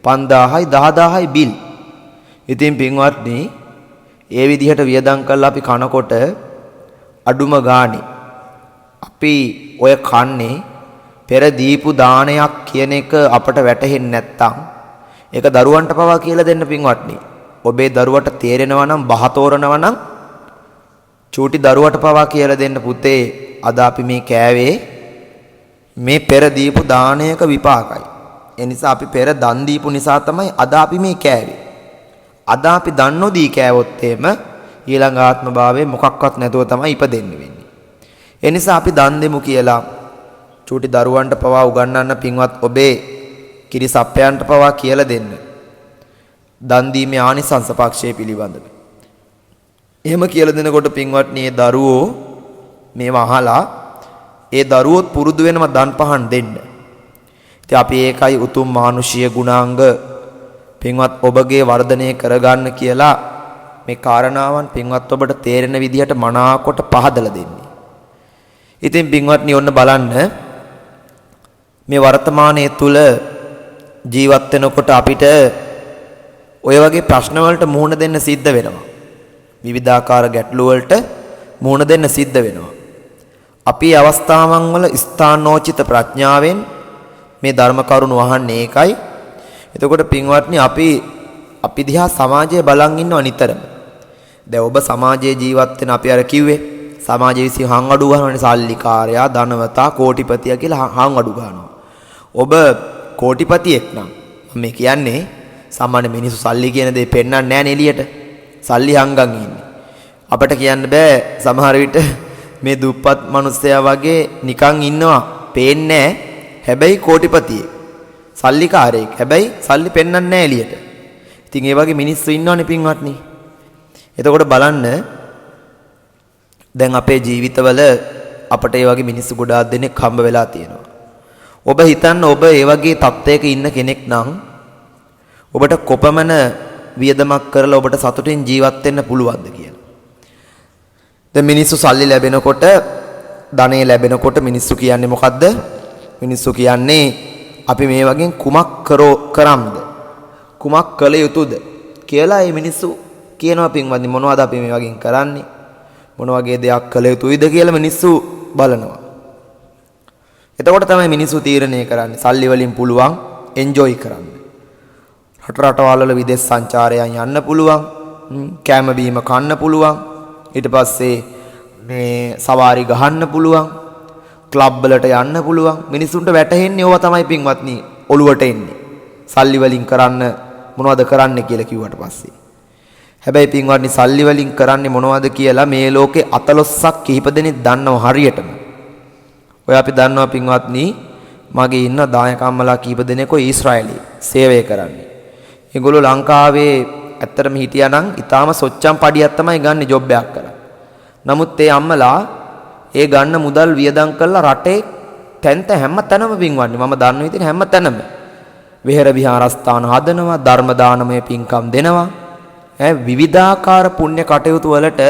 5000යි 10000යි බිල්. ඉතින් පින්වත්නි ඒ විදිහට වියදම් කරලා අපි කනකොට අඩුම ගානේ අපි ඔය කන්නේ පෙර දීපු දානයක් කියන එක අපට වැටහෙන්නේ නැත්තම් ඒක දරුවන්ට පවා කියලා දෙන්න පින්වත්නි. ඔබේ දරුවට තේරෙනවා නම් බහ තෝරනවා නම් චූටි දරුවට පවා කියලා දෙන්න පුතේ අද අපි මේ කෑවේ මේ පෙර දීපු දානයක විපාකයි. ඒ නිසා අපි පෙර දන් දීපු නිසා තමයි අද අපි මේ කෑවේ. අද අපි දන් නොදී කෑවොත් එහෙම ඊළඟ ආත්ම භාවයේ මොකක්වත් නැතුව තමයි ඉපදෙන්නේ වෙන්නේ. ඒ නිසා අපි දන් දෙමු කියලා චූටි දරුවන්ට පවා උගන්වන්න පින්වත් ඔබේ කිරිසප්පයන්ට පවා කියලා දෙන්න. දන් දීමේ ආනිසංස පක්ෂය පිළිබඳව. එහෙම කියලා දෙනකොට පින්වත්නි මේ දරුවෝ මේව අහලා ඒ දරුවොත් පුරුදු වෙනවා දන් පහන් දෙන්න. ඉතින් අපි ඒකයි උතුම් මානුෂීය ගුණාංග පින්වත් ඔබගේ වර්ධනය කරගන්න කියලා මේ කාරණාවන් පින්වත් ඔබට තේරෙන විදිහට මනාකොට පහදලා දෙන්නේ. ඉතින් පින්වත්නි ඔන්න බලන්න මේ වර්තමානයේ තුල ජීවත් වෙනකොට අපිට ඔය වගේ ප්‍රශ්න වලට මුහුණ දෙන්න සිද්ධ වෙනවා. විවිධාකාර ගැටලු වලට මුහුණ දෙන්න සිද්ධ වෙනවා. අපි අවස්ථාවන් වල ස්ථානෝචිත ප්‍රඥාවෙන් මේ ධර්ම කරුණු අහන්නේ ඒකයි. එතකොට පින්වත්නි අපි දිහා සමාජයේ බලන් ඉන්නව නිතරම. දැන් ඔබ සමාජයේ ජීවත් වෙන අපි අර කිව්වේ සමාජයේ විසින් හං අඩු ගන්නවනේ සල්ලිකාරයා ධනවතා කෝටිපතියා කියලා හං අඩු ගන්නවා. ඔබ කෝටිපතියෙක් නම් මම කියන්නේ සාමාන්‍ය මිනිස්සු සල්ලි කියන දේ පෙන්වන්නේ නැහැ නේ එළියට. සල්ලි හංගන් ඉන්නේ. අපිට කියන්න බෑ සමහර විට මේ දුප්පත් මිනිස්සයා වගේ නිකන් ඉන්නවා පේන්නේ නැහැ. හැබැයි කෝටිපතියෙක්. සල්ලිකාරයෙක්. හැබැයි සල්ලි පෙන්වන්නේ නැහැ එළියට. ඉතින් ඒ වගේ මිනිස්සු ඉන්නවනේ පින්වත්නි. එතකොට බලන්න දැන් අපේ ජීවිතවල අපට ඒ වගේ මිනිස්සු ගොඩාක් දෙනෙක් හම්බ වෙලා තියෙනවා. ඔබ හිතන්න ඔබ ඒ වගේ තත්ත්වයක ඉන්න කෙනෙක් නම් ඔබට කොපමණ වියදමක් කරලා ඔබට සතුටින් ජීවත් වෙන්න පුළුවන්ද කියලා. දැන් මිනිස්සු සල්ලි ලැබෙනකොට ධනෙ ලැබෙනකොට මිනිස්සු කියන්නේ මොකද්ද? මිනිස්සු කියන්නේ අපි මේ වගේ කුමක් කරම්ද? කුමක් කළ යුතුද කියලා මේ මිනිස්සු කියනවා පින්වත්නි මොනවද අපි මේ වගේ කරන්නේ? මොන වගේ දෙයක් කළ යුතුයිද කියලා මිනිස්සු බලනවා. එතකොට තමයි මිනිස්සු තීරණය කරන්නේ සල්ලි වලින් පුළුවන් එන්ජොයි කරන්න. රටවල් වල විදේශ සංචාරයන් යන්න පුළුවන්. කෑම බීම කන්න පුළුවන්. ඊට පස්සේ මේ සවාරි ගහන්න පුළුවන්. ක්ලබ් වලට යන්න පුළුවන්. මිනිස්සුන්ට වැටහෙන්නේ ඕවා තමයි පින්වත්නි ඔළුවට එන්නේ. සල්ලි වලින් කරන්න මොනවද කරන්න කියලා කිව්වට පස්සේ. හැබැයි පින්වත්නි සල්ලි වලින් කරන්නේ මොනවද කියලා මේ ලෝකේ අතලොස්සක් කිහිප දෙනෙක් දන්නව හරියටම. ඔය අපි දන්නවා පින්වත්නි මගේ ඉන්න දායකම්මලා කිහිප දෙනෙක් ඊශ්‍රායලයේ සේවය කරන්නේ. ඒගොල්ලෝ ලංකාවේ ඇත්තටම හිටියානම් ඊටාම සොච්චම් පඩියක් තමයි ගන්න ජොබ් එකක් කරලා. නමුත් ඒ අම්මලා ඒ ගන්න මුදල් වියදම් කරලා රටේ හැම තැනම පින්වත්නි මම දන්න විදිහට හැම තැනම විහෙර විහාරස්ථාන හදනවා ධර්ම දානමය පින්කම් දෙනවා. විවිධාකාර පුණ්‍ය කටයුතු වලට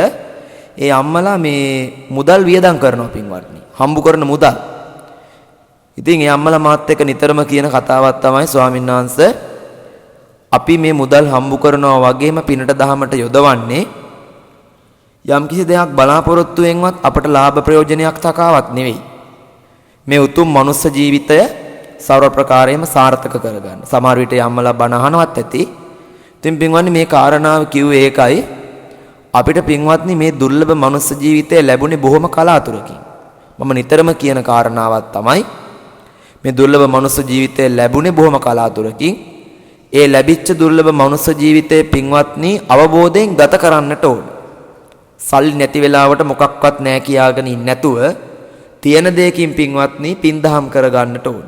ඒ අම්මලා මේ මුදල් වියදම් කරනවා පින්වත්නි. හම්බු කරන මුදල්. ඉතින් ඒ අම්මලා මාත් එක්ක නිතරම කියන කතාවක් තමයි ස්වාමීන් වහන්සේ අපි මේ මුදල් හම්බු කරනවා වගේම පිනට දහමට යොදවන්නේ යම්කිසි දෙයක් බලාපොරොත්තුවෙන්වත් අපට ලාභ ප්‍රයෝජනයක් තකාවක් නෙවෙයි. මේ උතුම් මනුස්ස ජීවිතය සර්ව ප්‍රකාරයෙන්ම සාර්ථක කරගන්න. සමහර විට යම්මලා බණ අහනවත් ඇති. ඉතින් පින්වත්නි මේ කාරණාව කිව්වේ ඒකයි අපිට පින්වත්නි මේ දුර්ලභ මනුස්ස ජීවිතය ලැබුණේ බොහොම කලාතුරකින්. මම නිතරම කියන කාරණාවක් තමයි මේ දුර්ලභ මනුස්ස ජීවිතය ලැබුණේ බොහොම කලාතුරකින්. ඒ ලැබිච්ච දුර්ලභ මනුස්ස ජීවිතයේ පින්වත්නි අවබෝධයෙන් ගත කරන්නට ඕන. සල්ලි නැති වෙලාවට මොකක්වත් නැහැ කියාගෙන ඉන්නේ නැතුව තියෙන දෙයකින් පින්වත්නි පින්දහම් කරගන්නට ඕන.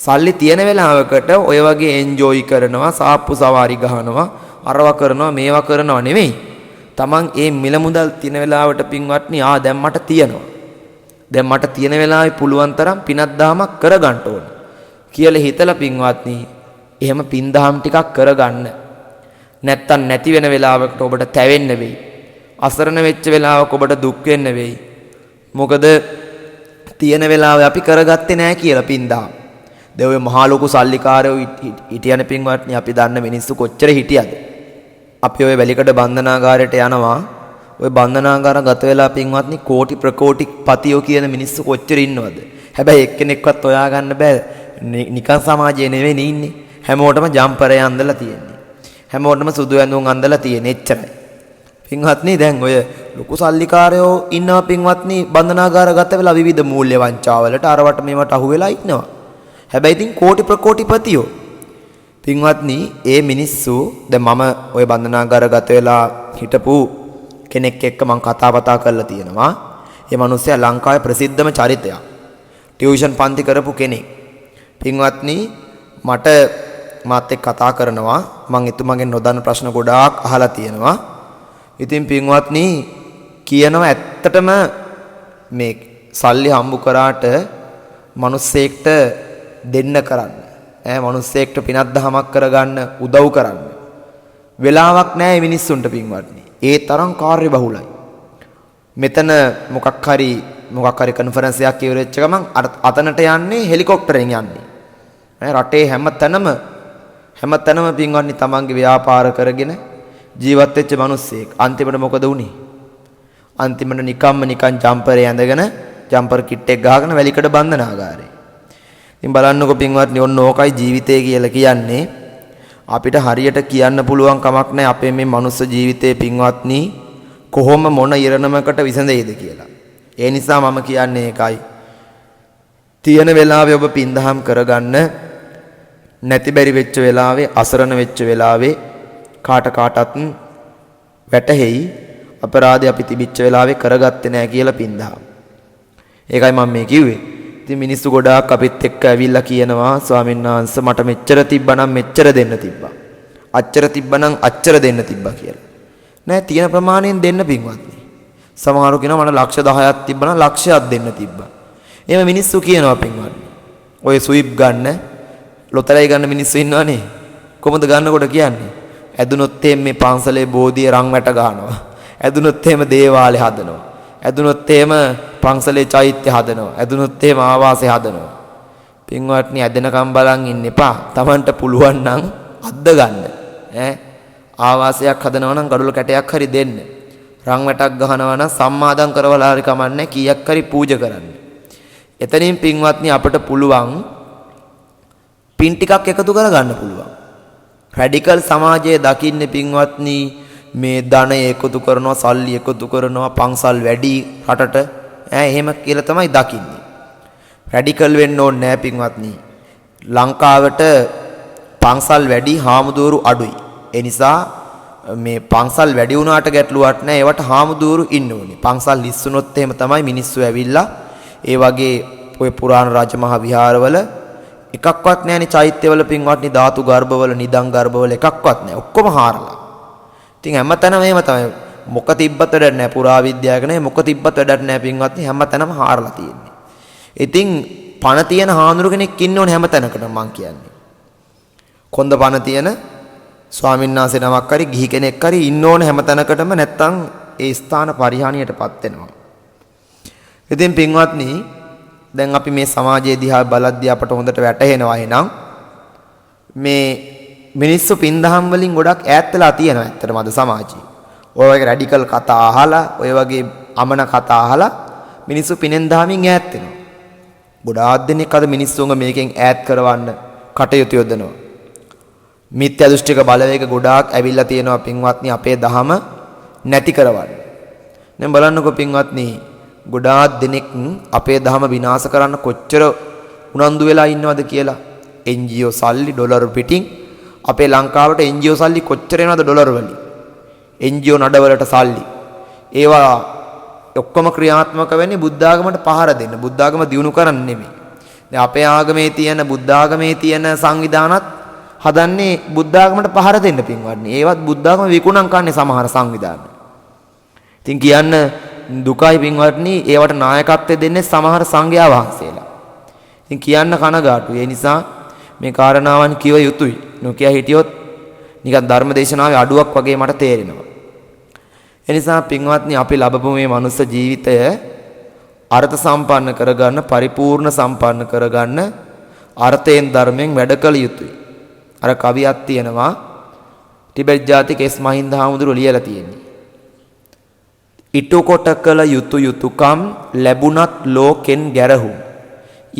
සල්ලි තියෙන වෙලාවකට ඔය වගේ එන්ජොයි කරනවා, සාප්පු සවාරි ගහනවා, අරවා කරනවා, මේවා කරනවා නෙමෙයි. Taman ඒ මිල මුදල් තියෙන වෙලාවට පින්වත්නි දැන් මට තියෙනවා. දැන් මට තියෙන වෙලාවේ පුළුවන් තරම් පිනක් දහමක් කරගන්න ඕන කියලා හිතලා පින්වත්නි එහෙම පින් දහම් ටිකක් කරගන්න. නැත්තම් නැති වෙන වෙලාවකට ඔබට තැවෙන්න වෙයි. අසරණ වෙච්ච වෙලාවක ඔබට දුක් වෙන්න වෙයි. මොකද තියෙන වෙලාවේ අපි කරගත්තේ නැහැ කියලා පින් දහම්. දැන් ඔය මහා ලොකු සල්ලිකාරයෝ හිටියන පින්වත්නි අපි දන්න මිනිස්සු කොච්චර හිටියද? අපි ඔය වැලිකඩ බන්ධනාගාරයට යනවා. ඔය බන්ධනාගාර ගත වෙලා පින්වත්නි කෝටි ප්‍රකෝටි පතියෝ කියන මිනිස්සු කොච්චර ඉන්නවද? හැබැයි එක්කෙනෙක්වත් හොයාගන්න බෑ. නිකන් සමාජයේ නෙවෙයි ඉන්නේ. හැමෝටම ජම්පරය අඳලා තියෙන්නේ. හැමෝටම සුදු ඇඳුම් අඳලා තියෙන්නේ. එච්චරයි. පින්වත්නි දැන් ඔය ලොකු සල්ලිකාරයෝ ඉන්නවා පින්වත්නි බන්ධනාගාර ගත වෙලා විවිධ මූල්‍ය වංචාවලට අරවට මේවට අහු වෙලා ඉන්නවා. හැබැයි ඉතින් කෝටි ප්‍රකෝටිපතියෝ පින්වත්නි ඒ මිනිස්සු දැන් මම ওই බන්ධනාගාර ගත වෙලා හිටපු කෙනෙක් එක්ක මම කතා බතා කරලා තියෙනවා. ඒ මිනිස්සයා ලංකාවේ ප්‍රසිද්ධම චරිතයක්. ටියුෂන් පන්ති කරපු කෙනෙක්. පින්වත්නි මට මාත් එක්ක කතා කරනවා. මම එතුමගෙන් නොදන්න ප්‍රශ්න ගොඩාක් අහලා තියෙනවා. ඉතින් පින්වත්නි කියනවා ඇත්තටම මේ සල්ලි හම්බු කරාට මිනිස්සෙක්ට දෙන්න කරන්න. මිනිස්සෙක්ට පිනක් දහමක් කරගන්න උදව් කරන්න. වෙලාවක් නැහැ මිනිස්සුන්ට පින්වත්නි. ඒ තරම් කාර්ය බහුලයි. මෙතන මොකක් හරි කන්ෆරන්ස් එකක් ඉවරෙච්ච ගමන් අතනට යන්නේ හෙලිකොප්ටරෙන් යන්නේ. රටේ හැම තැනම පින්වත්නි තමන්ගේ ව්‍යාපාර කරගෙන ජීවත් වෙච්ච මිනිස්සෙක්. අන්තිමට මොකද වුනේ? අන්තිමට නිකන් ජම්පරේ ඇඳගෙන ජම්පර් කිට් එක ගහගෙන වැලිකඩ බන්ධනාගාරේ. ඉතින් බලන්නකො පින්වත්නි ඔන්න ඕකයි ජීවිතය කියලා කියන්නේ. අපිට හරියට කියන්න පුළුවන් කමක් නැහැ අපේ මේ මනුස්ස ජීවිතේ පින්වත්නි කොහොම මොන ඉරණමකට විසඳෙයිද කියලා. ඒ නිසා මම කියන්නේ ඒකයි. තියෙන වෙලාවේ ඔබ පින්දහම් කරගන්න. නැති බැරි වෙච්ච වෙලාවේ අසරණ වෙච්ච වෙලාවේ කාටත් වැටහෙයි අපරාධය අපි තිබිච්ච වෙලාවේ කරගත්තේ නැහැ කියලා පින්දහම්. ඒකයි මම මේ කිව්වේ. ඉතින් මිනිස්සු ගොඩාක් අපිත් එක්ක ඇවිල්ලා කියනවා ස්වාමීන් වහන්සේ මට මෙච්චර තිබ්බනම් මෙච්චර දෙන්න තිබ්බා. අච්චර තිබ්බනම් අච්චර දෙන්න තිබ්බා කියලා. නෑ තියෙන ප්‍රමාණයෙන් දෙන්න පින්වත්නි. සමහරව කියනවා මට ලක්ෂ 10ක් තිබ්බනම් ලක්ෂයක් දෙන්න තිබ්බා. එහෙම මිනිස්සු කියනවා පින්වත්නි. ඔය ස්විප් ගන්න, ලොතරැයි ගන්න මිනිස්සු ඉන්නවනේ. කොහොමද ගන්නකොට කියන්නේ? ඇදුනොත් මේ පන්සලේ බෝධිය රන් වැට ගන්නවා. ඇදුනොත් දේවාලේ හදනවා. ඇදුනොත් පන්සලේ චෛත්‍ය හදනවා. ඇදුනොත් ආවාසය හදනවා. පින්වත්නි ඇදෙනකම් බලන් ඉන්න එපා. Tamanට පුළුවන් නම් අද්ද ගන්න. ආවාසයක් හදනවා නම් ගඩොල කැටයක් හරි දෙන්න. රන් වැටක් ගහනවා නම් සම්මාදම් කරවලා හරි කමන්නේ කීයක් හරි පූජා කරන්න. එතනින් පින්වත්නි අපට පුළුවන් පින් ටිකක් එකතු කරගන්න පුළුවන්. රැඩිකල් සමාජයේ දකින්නේ පින්වත්නි මේ ධනය එකතු කරනවා, සල්ලි එකතු කරනවා, පන්සල් වැඩි රටට එහෙම කියලා තමයි දකින්නේ. රැඩිකල් වෙන්න ඕනේ නැහැ පින්වත්නි. ලංකාවට පන්සල් වැඩි, හාමුදුරු අඩුයි. ඒ නිසා මේ පන්සල් වැඩි වුණාට ගැටලුවක් නැහැ. ඒවට හාමුදුරු ඉන්න ඕනේ. පන්සල් ලිස්සුනොත් එහෙම තමයි මිනිස්සු ඇවිල්ලා ඒ වගේ ඔය පුරාණ රාජමහා විහාරවල එකක්වත් නැහැනේ චෛත්‍යවල පින්වත්නි ධාතු ගර්භවල නිදන් ගර්භවල එකක්වත් නැහැ. ඔක්කොම හාරලා. ඉතින් හැමතැනම එහෙම තමයි. මොක තිබ්බත් වැඩක් නැහැ. පුරා විද්‍යාවක නේ මොක තිබ්බත් වැඩක් නැහැ පින්වත්නි. හැමතැනම හාරලා තියෙන්නේ. ඉතින් පණ තියෙන හාමුදුරු කෙනෙක් ඉන්න ඕනේ හැමතැනකටම මං කියන්නේ. කොන්ද පණ තියෙන ස්වාමීන් වහන්සේ නමක් හරි ගිහි කෙනෙක් හරි ඉන්න ඕනේ හැමතැනකටම නැත්තම් ඒ ස්ථාන පරිහානියටපත් වෙනවා. ඉතින් පින්වත්නි දැන් අපි මේ සමාජයේ දිහා බලද්දී අපට හොඳට වැටහෙනවා එහෙනම් මේ මිනිස්සු පින්දහම් වලින් ගොඩක් ඈත් වෙලා තියෙනවා ඇත්තටම අද සමාජයේ. ඔය වගේ රැඩිකල් කතා අහලා, ඔය වගේ අමන කතා අහලා මිනිස්සු පිනෙන් දහමින් ඈත් වෙනවා. ගොඩාක් දෙනෙක් අද මිනිස්සුන්ව මේකෙන් ඈත් කරවන්න කටයුතු යොදනවා. මිත්‍යා දෘෂ්ටික බලවේග ගොඩාක් ඇවිල්ලා තියෙනවා පින්වත්නි අපේ දහම නැති කරවන්න. දැන් බලන්නකෝ පින්වත්නි ගොඩාක් දෙනෙක් අපේ දහම විනාශ කරන්න කොච්චර උනන්දු වෙලා ඉන්නවද කියලා. NGO සල්ලි ඩොලර් පිටින් අපේ ලංකාවට NGO සල්ලි කොච්චර එනවද ඩොලර් වලින්. NGO නඩවලට සල්ලි. ඒවා ඔක්කොම ක්‍රියාත්මක වෙන්නේ බුද්ධ ආගමට පහර දෙන්න. බුද්ධ ආගම දියුණු කරන්න නෙමෙයි. දැන් අපේ ආගමේ තියෙන බුද්ධ ආගමේ තියෙන සංවිධානත් හදන්නේ බුද්ධ ආගමට පහර දෙන්න පින්වත්නි. ඒවත් බුද්ධ ආගම විකුණන් කන්නේ සමහර සංවිධාන. ඉතින් කියන්න දුකයි පින්වත්නි, ඒවට නායකත්වය දෙන්නේ සමහර සංඝයා වහන්සේලා. ඉතින් කියන්න කනගාටුයි. ඒ නිසා මේ කාරණාවන් කිව යුතුයි. නොකිය හිටියොත් නිකන් ධර්මදේශනාවේ අඩුවක් වගේ මට තේරෙනවා. ඒ නිසා පින්වත්නි, අපි ලැබපු මේ මනුස්ස ජීවිතය අර්ථ සම්පන්න කරගන්න, පරිපූර්ණ සම්පන්න කරගන්න අර්ථයෙන් ධර්මයෙන් වැඩ කළ යුතුයි. අර කවියක් තියෙනවා, ටිබෙට් ජාතික එස් මහින්ද හාමුදුරුවෝ ලියලා තියෙන්නේ. ඉටු කොට කළ යුතු යුතුයකම් ලැබුණත් ලෝකෙන් ගැරහුම්.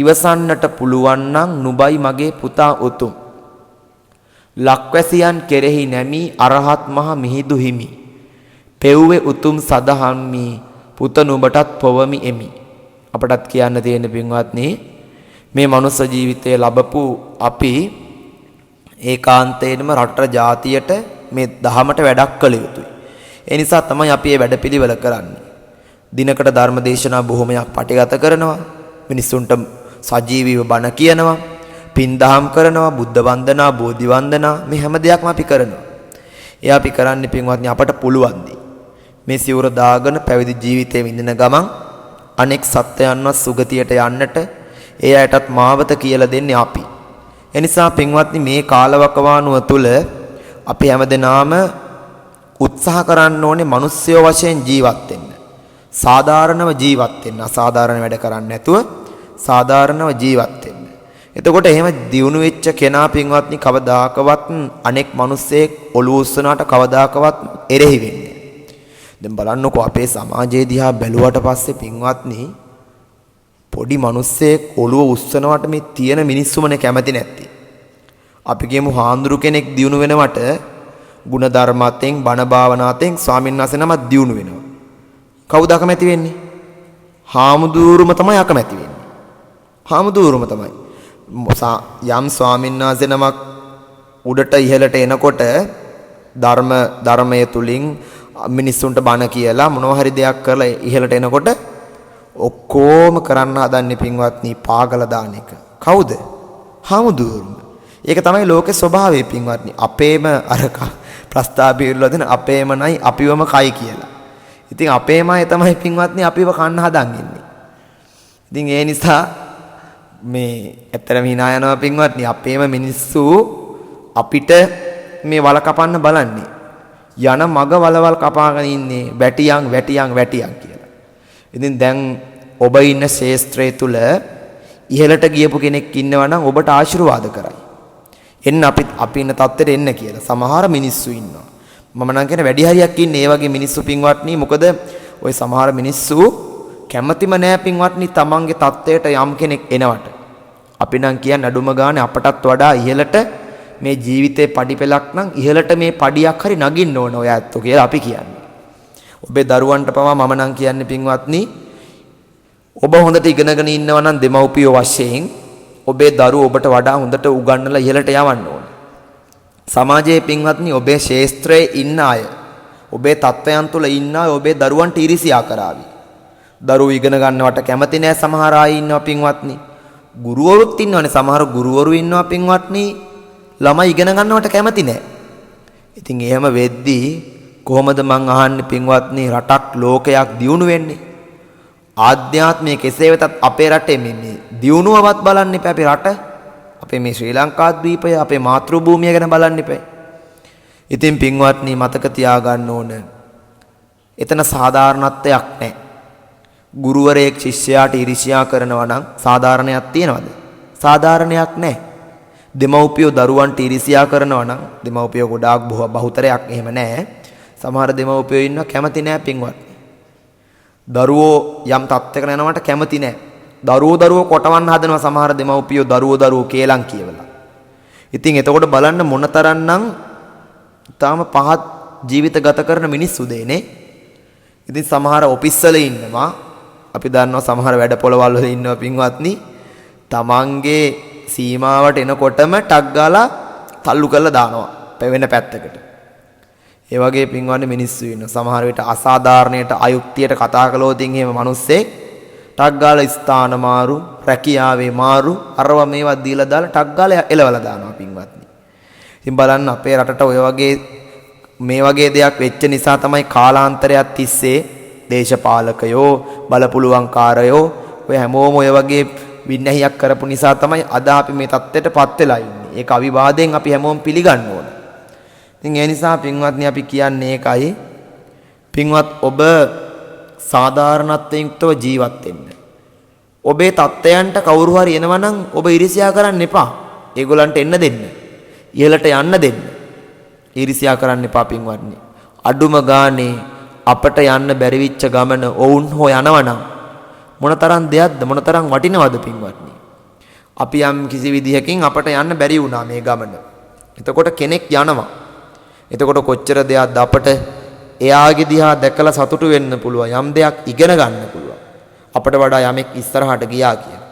ඉවසන්නට පුළුවන් නම් නුඹයි මගේ පුතා උතුම්. ලක්වැසියන් කෙරෙහි නැමි අරහත් මහ මිහිදු හිමි. පෙව්වේ උතුම් සදහම්මි පුත නුඹටත් පොවමි එමි. අපටත් කියන්න තියෙන පින්වත්නි, මේ මනුස්ස ජීවිතය ලැබපු අපි ඒකාන්තයෙන්ම රටට ජාතියට මේ දහමට වැඩක් කළ යුතුයි. ඒ නිසා තමයි අපි මේ වැඩපිළිවෙල කරන්නේ. දිනකට ධර්ම දේශනා බොහොමයක් පටිගත කරනවා. මිනිස්සුන්ට සජීවීව බණ කියනවා. පින් දහම් කරනවා. බුද්ධ වන්දනා, බෝධි වන්දනා, මේ හැම දෙයක්ම අපි කරනවා. ඒ අපි කරන්නේ පින්වත්නි අපට පුළුවන් දී. මේ සිවුර දාගෙන පැවිදි ජීවිතයේ විඳින ගමන් අනෙක් සත්‍යයන්වත් සුගතියට යන්නට ඒ අයටත් මාවත කියලා දෙන්නේ අපි. එනිසා පින්වත්නි, මේ කාලවකවානුව තුල අපි හැමදෙනාම උත්සාහ කරන්න ඕනේ මිනිස්යෝ වශයෙන් ජීවත් වෙන්න. සාධාරණව ජීවත් වෙන්න. අසාධාරණ වැඩ කරන්නේ නැතුව සාධාරණව ජීවත් වෙන්න. එතකොට එහෙම දියුණු වෙච්ච කෙනා පින්වත්නි කවදාකවත් අනෙක් මිනිස්සෙක් ඔළුව උස්සනාට කවදාකවත් එරෙහි වෙන්නේ. දැන් බලන්නකෝ අපේ සමාජයේ දිහා බැලුවට පස්සේ පින්වත්නි පොඩි මිනිස්සෙක් ඔළුව උස්සනවට මේ තියෙන මිනිස්සුමනේ කැමති නැත්තේ. අපි කියමු හාමුදුරු කෙනෙක් දියුණු වෙනවට ගුණ ධර්මයෙන් බණ භාවනාවෙන් ස්වාමීන් වහන්සේ නමක් දියුණු වෙනවා. කවුද අකමැති වෙන්නේ? හාමුදුරුවම තමයි අකමැති වෙන්නේ. හාමුදුරුවම තමයි. යම් ස්වාමීන් වහන්සේ නමක් උඩට ඉහළට එනකොට ධර්මයේ තුලින් මිනිස්සුන්ට බණ කියලා මොනවා හරි දෙයක් කරලා ඉහළට එනකොට ඔක්කොම කරන්න හදන්නේ පින්වත්නි පාගල දාන එක. කවුද? හාමුදුරුවෝ. ඒක තමයි ලෝකේ ස්වභාවය පින්වත්නි. අපේම අර ප්‍රස්තාපීරලා දෙන අපේම නයි අපිවම කයි කියලා. ඉතින් අපේම අය තමයි පින්වත්නි අපිව කන්න හදන් ඉන්නේ. ඉතින් ඒ නිසා මේ ඇත්තටම hina යනවා පින්වත්නි, අපේම මිනිස්සු අපිට මේ වල කපන්න බලන්නේ. යන මග වලවල් කපාගෙන ඉන්නේ වැටියන් කියලා. ඉතින් දැන් ඔබ ඉන්න ශේස්ත්‍රය තුල ඉහළට ගියපු කෙනෙක් ඉන්නවා නම් ඔබට ආශිර්වාද කරයි. එන්න අපි ඉන්න තත්ත්වෙට එන්න කියලා. සමහර මිනිස්සු ඉන්නවා. මම නම් කියන වැඩි හරියක් ඉන්නේ ඒ වගේ මිනිස්සු පින්වත්නි. මොකද ওই සමහර මිනිස්සු කැමැතිම නෑ පින්වත්නි තමන්ගේ තත්ත්වයට යම් කෙනෙක් එනවට. අපි නම් කියන්නේ අඩුම ගානේ අපටත් වඩා ඉහළට මේ ජීවිතේ පඩිපෙලක් නම් ඉහළට මේ පඩියක් හරි නගින්න ඕන ඔය ඇත්තෝ කියලා අපි කියන්නේ. ඔබේ දරුවන්ට පවා මම නම් කියන්නේ පින්වත්නි, ඔබ හොඳට ඉගෙනගෙන ඉන්නවා නම් දෙමව්පියෝ වශයෙන් ඔබේ දරුවෝ ඔබට වඩා හොඳට උගන්වලා ඉහළට යවන්න ඕන. සමාජයේ පින්වත්නි ඔබේ ශේස්ත්‍රයේ ඉන්න අය, ඔබේ තත්වයන් තුල ඉන්න අය ඔබේ දරුවන්ට ඊර්ෂ්‍යා කරાવી. දරුවෝ ඉගෙන ගන්නවට කැමති නෑ සමහර අය ඉන්නවා පින්වත්නි. ගුරුවරුත් ඉන්නවනේ, සමහර ගුරුවරු ඉන්නවා පින්වත්නි ළමයි ඉගෙන ගන්නවට කැමති නෑ. ඉතින් එහෙම වෙද්දී කොහොමද මං අහන්නේ පින්වත්නි රටක් ලෝකයක් දියුණු වෙන්නේ? ආධ්‍යාත්මය කෙසේ වෙතත් අපේ රටේ මේ දියුණුවවත් බලන්න එපා. අපේ රට, අපේ මේ ශ්‍රී ලංකා ද්වීපය, අපේ මාතෘ භූමිය ගැන බලන්න එපා. ඉතින් පින්වත්නි මතක තියාගන්න ඕන, එතන සාධාරණත්වයක් නැහැ. ගුරුවරයෙක් ශිෂ්‍යයාට ඊර්ෂ්‍යා කරනවා නම් සාධාරණයක් තියනවද? සාධාරණයක් නැහැ. දෙමව්පියෝ දරුවන්ට ඊර්ෂ්‍යා කරනවා නම් දෙමව්පියෝ ගොඩාක් බහුතරයක් එහෙම නැහැ. සමහර දෙමව්පියෝ ඉන්නවා කැමති නැහැ පින්වත්නි. දරුවෝ යම් තත්ත්වයකට යනවට කැමති නැහැ. දරුවෝ කොටවන්න හදනවා සමහර දෙමව්පියෝ දරුවෝ කේලම් කියවලා. ඉතින් එතකොට බලන්න මොනතරම්නම් තාම පහත් ජීවිත ගත කරන මිනිස්සුද නේ. ඉතින් සමහර ඔෆිස් වල ඉන්නවා, අපි දන්නවා සමහර වැඩ පොළවල් වල ඉන්නවා පින්වත්නි, තමන්ගේ සීමාවට එනකොටම ටක් ගාලා තල්ලු කරලා දානවා වෙන පැත්තකට. ඒ වගේ පින්වත්නි මිනිස්සු ඉන්නවා. සමහර විට අසාධාරණයට අයුක්තියට කතා කළොත් එහෙම මිනිස්සෙක් ටක් ගාලා ස්ථාන මාරු, රැකියාවේ මාරු, අරව මේවා දීලා දාලා ටක් ගාලා එලවලා දානවා පින්වත්නි. ඉතින් බලන්න අපේ රටට ඔය වගේ මේ වගේ දෙයක් වෙච්ච නිසා තමයි කාලාන්තරයක් තිස්සේ දේශපාලකයෝ, බලපුලුවන්කාරයෝ ඔය හැමෝම ඔය වගේ වින්නැහියක් කරපු නිසා තමයි අද අපි මේ තත්ත්වයටපත් වෙලා ඉන්නේ. ඒක අවිවාදයෙන් අපි හැමෝම පිළිගන්න ඕන. ඉතින් ඒ නිසා පින්වත්නි අපි කියන්නේ ඒකයි. පින්වත් ඔබ සාධාරණත්වයෙන් යුක්තව ජීවත් වෙන්න. ඔබේ තත්ත්වයන්ට කවුරු හරි එනවා නම් ඔබ ඉරිසියා කරන්න එපා. ඒගොල්ලන්ට එන්න දෙන්න. ඉහළට යන්න දෙන්න. ඉරිසියා කරන්න එපා පින්වත්නි. අඩුම ගානේ අපට යන්න බැරි විච්ච ගමන ඔවුන් හෝ යනවනම් මොනතරම් දෙයක්ද මොනතරම් වටිනවද පින්වත්නි. අපි යම් කිසි විදිහකින් අපට යන්න බැරි වුණා මේ ගමන. එතකොට කෙනෙක් යනවා. එතකොට කොච්චර දෙයක්ද අපට එයාගේ දිහා දැකලා සතුටු වෙන්න පුළුවන්. යම් දෙයක් ඉගෙන ගන්න පුළුවන්. අපට වඩා යමෙක් ඉස්සරහට ගියා කියලා.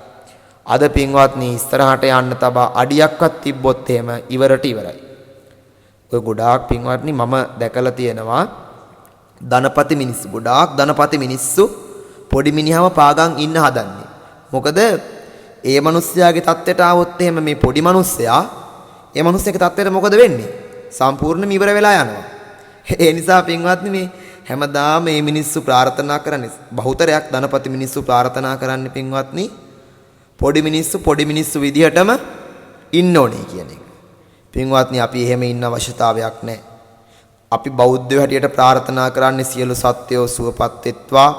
අද පින්වත්නි ඉස්සරහට යන්න තබා අඩියක්වත් තිබ්බොත් එහෙම ඉවරට ඉවරයි. ඔය ගොඩාක් පින්වත්නි මම දැකලා තියෙනවා ධනපති මිනිස්සු. ගොඩාක් ධනපති මිනිස්සු පොඩි මිනිහව පාගන් ඉන්න හදන්නේ. මොකද ඒ මිනිස්යාගේ තත්ත්වයට ආවොත් එහෙම මේ පොඩි මිනිස්සයා ඒ මිනිස්සයාගේ තත්ත්වයට මොකද වෙන්නේ? සම්පූර්ණයෙන්ම ඉවර වෙලා යනවා. ඒ නිසා පින්වත්නි මේ හැමදාම මේ මිනිස්සු ප්‍රාර්ථනා කරන්නේ බහුතරයක් ධනපති මිනිස්සු ප්‍රාර්ථනා කරන්නේ පින්වත්නි පොඩි මිනිස්සු විදිහටම ඉන්න ඕනේ කියන එක. පින්වත්නි අපි එහෙම ඉන්න අවශ්‍යතාවයක් නැහැ. අපි බෞද්ධයෝ හැටියට ප්‍රාර්ථනා කරන්නේ සියලු සත්වයෝ සුවපත් වෙත්වා,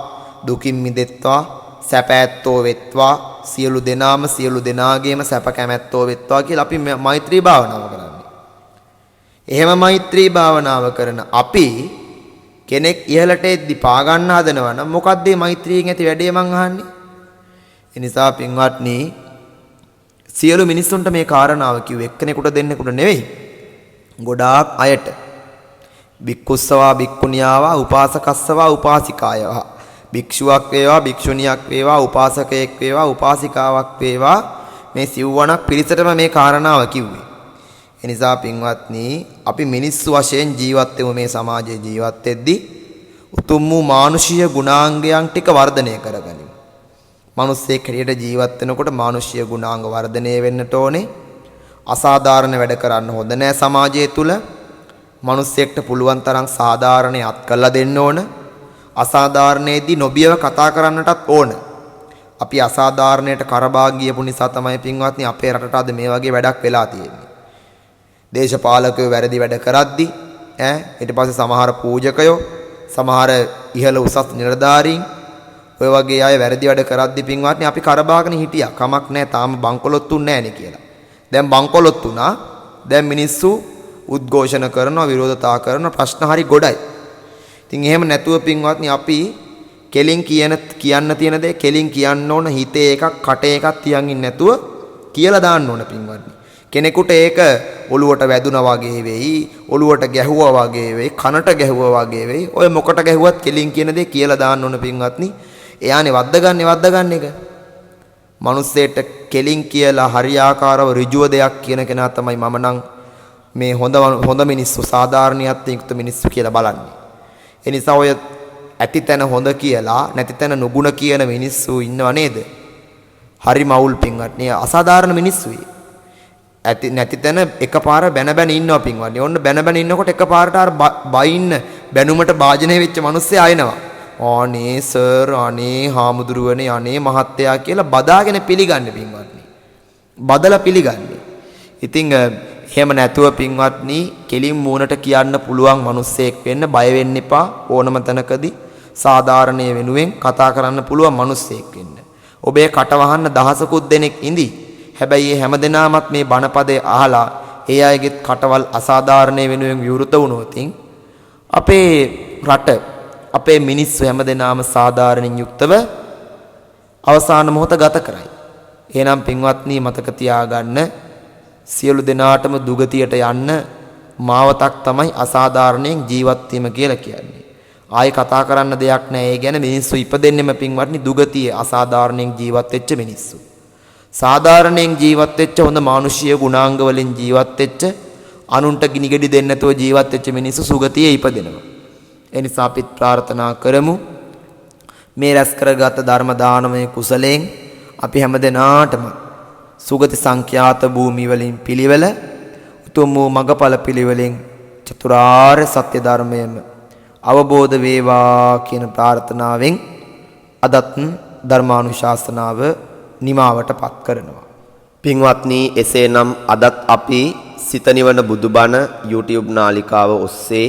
දුකින් මිදෙත්වා, සැප ඇත්තෝ වෙත්වා, සියලු දෙනාගේම සැප කැමැත්තෝ වෙත්වා කියලා අපි මෛත්‍රී භාවනාව කරන්නේ. එහෙම මෛත්‍රී භාවනාව කරන අපි කෙනෙක් ඉහළට එද්දි පා ගන්න හදනවා නම් මොකද්ද මේ මෛත්‍රියෙන් ඇති වැඩේ මං අහන්නේ? ඒ නිසා පින්වත්නි සියලු මිනිස්සුන්ට මේ කාරණාව කිව්වේ එක්කෙනෙකුට දෙන්නෙකුට නෙවෙයි. ගොඩාක් අයට. භික්ඛුස්සවා භික්ඛුනියාවා උපාසකස්සවා උපාසිකායවා. භික්ෂුවක් වේවා භික්ෂුණියක් වේවා උපාසකයෙක් වේවා උපාසිකාවක් වේවා මේ සිව්වණක් පිරිසටම මේ කාරණාව කිව්වේ. ඒ නිසා පින්වත්නි අපි මිනිස්සු වශයෙන් ජීවත් වෙමු මේ සමාජයේ ජීවත් වෙද්දී උතුම් වූ මානුෂීය ගුණාංගයන් ටික වර්ධනය කරගනිමු. මිනිස්සෙක් හැටියට ජීවත් වෙනකොට මානුෂීය ගුණාංග වර්ධනය වෙන්නට ඕනේ. අසාධාරණ වැඩ කරන්න හොඳ නෑ සමාජය තුල. මිනිස්සෙක්ට පුළුවන් තරම් සාධාරණයක් කරලා දෙන්න ඕන. අසාධාරණයේදී නොබියව කතා කරන්නටත් ඕන. අපි අසාධාරණයට කරබා ගියපු නිසා තමයි පින්වත්නි අපේ රටට අද මේ වගේ වැඩක් වෙලා තියෙන්නේ. දේශපාලකයෝ වැරදි වැඩ කරද්දි ඊට පස්සේ සමහර පූජකයෝ සමහර ඉහළ උසස් නිලධාරීන් ඔය වගේ අය වැරදි වැඩ කරද්දි පින්වත්නි අපි කරබාගෙන හිටියා. කමක් නැහැ තාම බංකොලොත්තුන්නේ නැහැ නේ කියලා. දැන් බංකොලොත් වුණා. දැන් මිනිස්සු උද්ඝෝෂණ කරනවා විරෝධතා කරනවා ප්‍රශ්න හරි ගොඩයි. ඉතින් එහෙම නැතුව පින්වත්නි අපි කෙලින් කියන්න තියෙන දේ කෙලින් කියන්න ඕන. හිතේ එකක් කටේ එකක් තියන් ඉන්නේ නැතුව කියලා දාන්න ඕන පින්වත්නි. කෙනෙකුට ඒක ඔළුවට වැදුනා වගේ වෙයි, ඔළුවට ගැහුවා වගේ වෙයි, කනට ගැහුවා වගේ වෙයි. ඔය මොකට ගැහුවත් කෙලින් කියන දේ කියලා දාන්න ඕන පින්වත්නි. එයානේ වද්දගන්න එක. මිනිස්සෙට කෙලින් කියලා හරියාකාරව ඍජුව දෙයක් කියන කෙනා තමයි මම නම් මේ හොඳ මිනිස්සු සාධාරණියත්වයෙන් යුක්ත මිනිස්සු කියලා බලන්නේ. ඒ නිසා ඔය ඇති තැන හොඳ කියලා නැති තැන නුගුණ කියන මිනිස්සු ඉන්නව නේද? හරි මවුල් පින්වත්නි අසාධාරණ මිනිස්සුයි. ඇති නැති තැන එකපාර බැන ඉන්නවා පින්වත්නි. ඔන්න බැන ඉන්නකොට එකපාරට අර බයින්න බැනුමට භාජනය වෙච්ච මිනිස්සයා ආයෙනවා. අනේ සර් අනේ හාමුදුරුවනේ අනේ මහත්තයා කියලා බදාගෙන පිළිගන්නේ පින්වත්නි. බදලා පිළිගන්නේ. ඉතින් එහෙම නැතුව පින්වත්නි කෙලින් මූණට කියන්න පුළුවන් මිනිස්සෙක් වෙන්න බය වෙන්න එපා. ඕනම තැනකදී සාධාරණයේ වෙනුවෙන් කතා කරන්න පුළුවන් මිනිස්සෙක් වෙන්න. ඔබේ කට වහන්න දහසකුත් දෙනෙක් ඉඳි. හැබැයි මේ හැමදෙනාමත් මේ බණපදේ අහලා ඒ අයගෙත් කටවල් අසාධාරණයේ වෙනුවෙන් විවෘත වුණොත් අපේ රට අපේ මිනිස්සු හැමදෙනාම සාධාරණින් යුක්තව අවසාන මොහොත ගත කරයි. එහෙනම් පින්වත්නි මතක තියාගන්න සියලු දෙනාටම දුගතියට යන්න මාවතක් තමයි අසාධාරණයෙන් ජීවත් වීම කියලා කියන්නේ. ආයි කතා කරන්න දෙයක් නැහැ. ඒ ගැන මිනිස්සු ඉපදෙන්නෙම පින්වත්නි දුගතියේ අසාධාරණයෙන් ජීවත් වෙච්ච මිනිස්සු. සාධාරණයෙන් ජීවත් වෙච්ච හොඳ මානුෂීය ගුණාංග වලින් ජීවත් වෙච්ච අනුන්ට ගිනිගෙඩි දෙන්න නැතුව ජීවත් වෙච්ච මිනිස්සු සුගතියේ ඉපදෙනවා. ඒ නිසා අපි ප්‍රාර්ථනා කරමු මේ රැස් කරගත් ධර්ම දානමය කුසලයෙන් අපි හැමදෙනාටම සුගති සංඛ්‍යාත භූමි වලින් පිළිවෙල උතුම් වූ මගඵල පිළිවෙලින් චතුරාර්ය සත්‍ය ධර්මයම අවබෝධ වේවා කියන ප්‍රාර්ථනාවෙන් අදත් ධර්මානුශාසනාව නිමාවටපත් කරනවා. පින්වත්නි, එසේනම් අදත් අපි සිත නිවන බුදුබණ YouTube නාලිකාව ඔස්සේ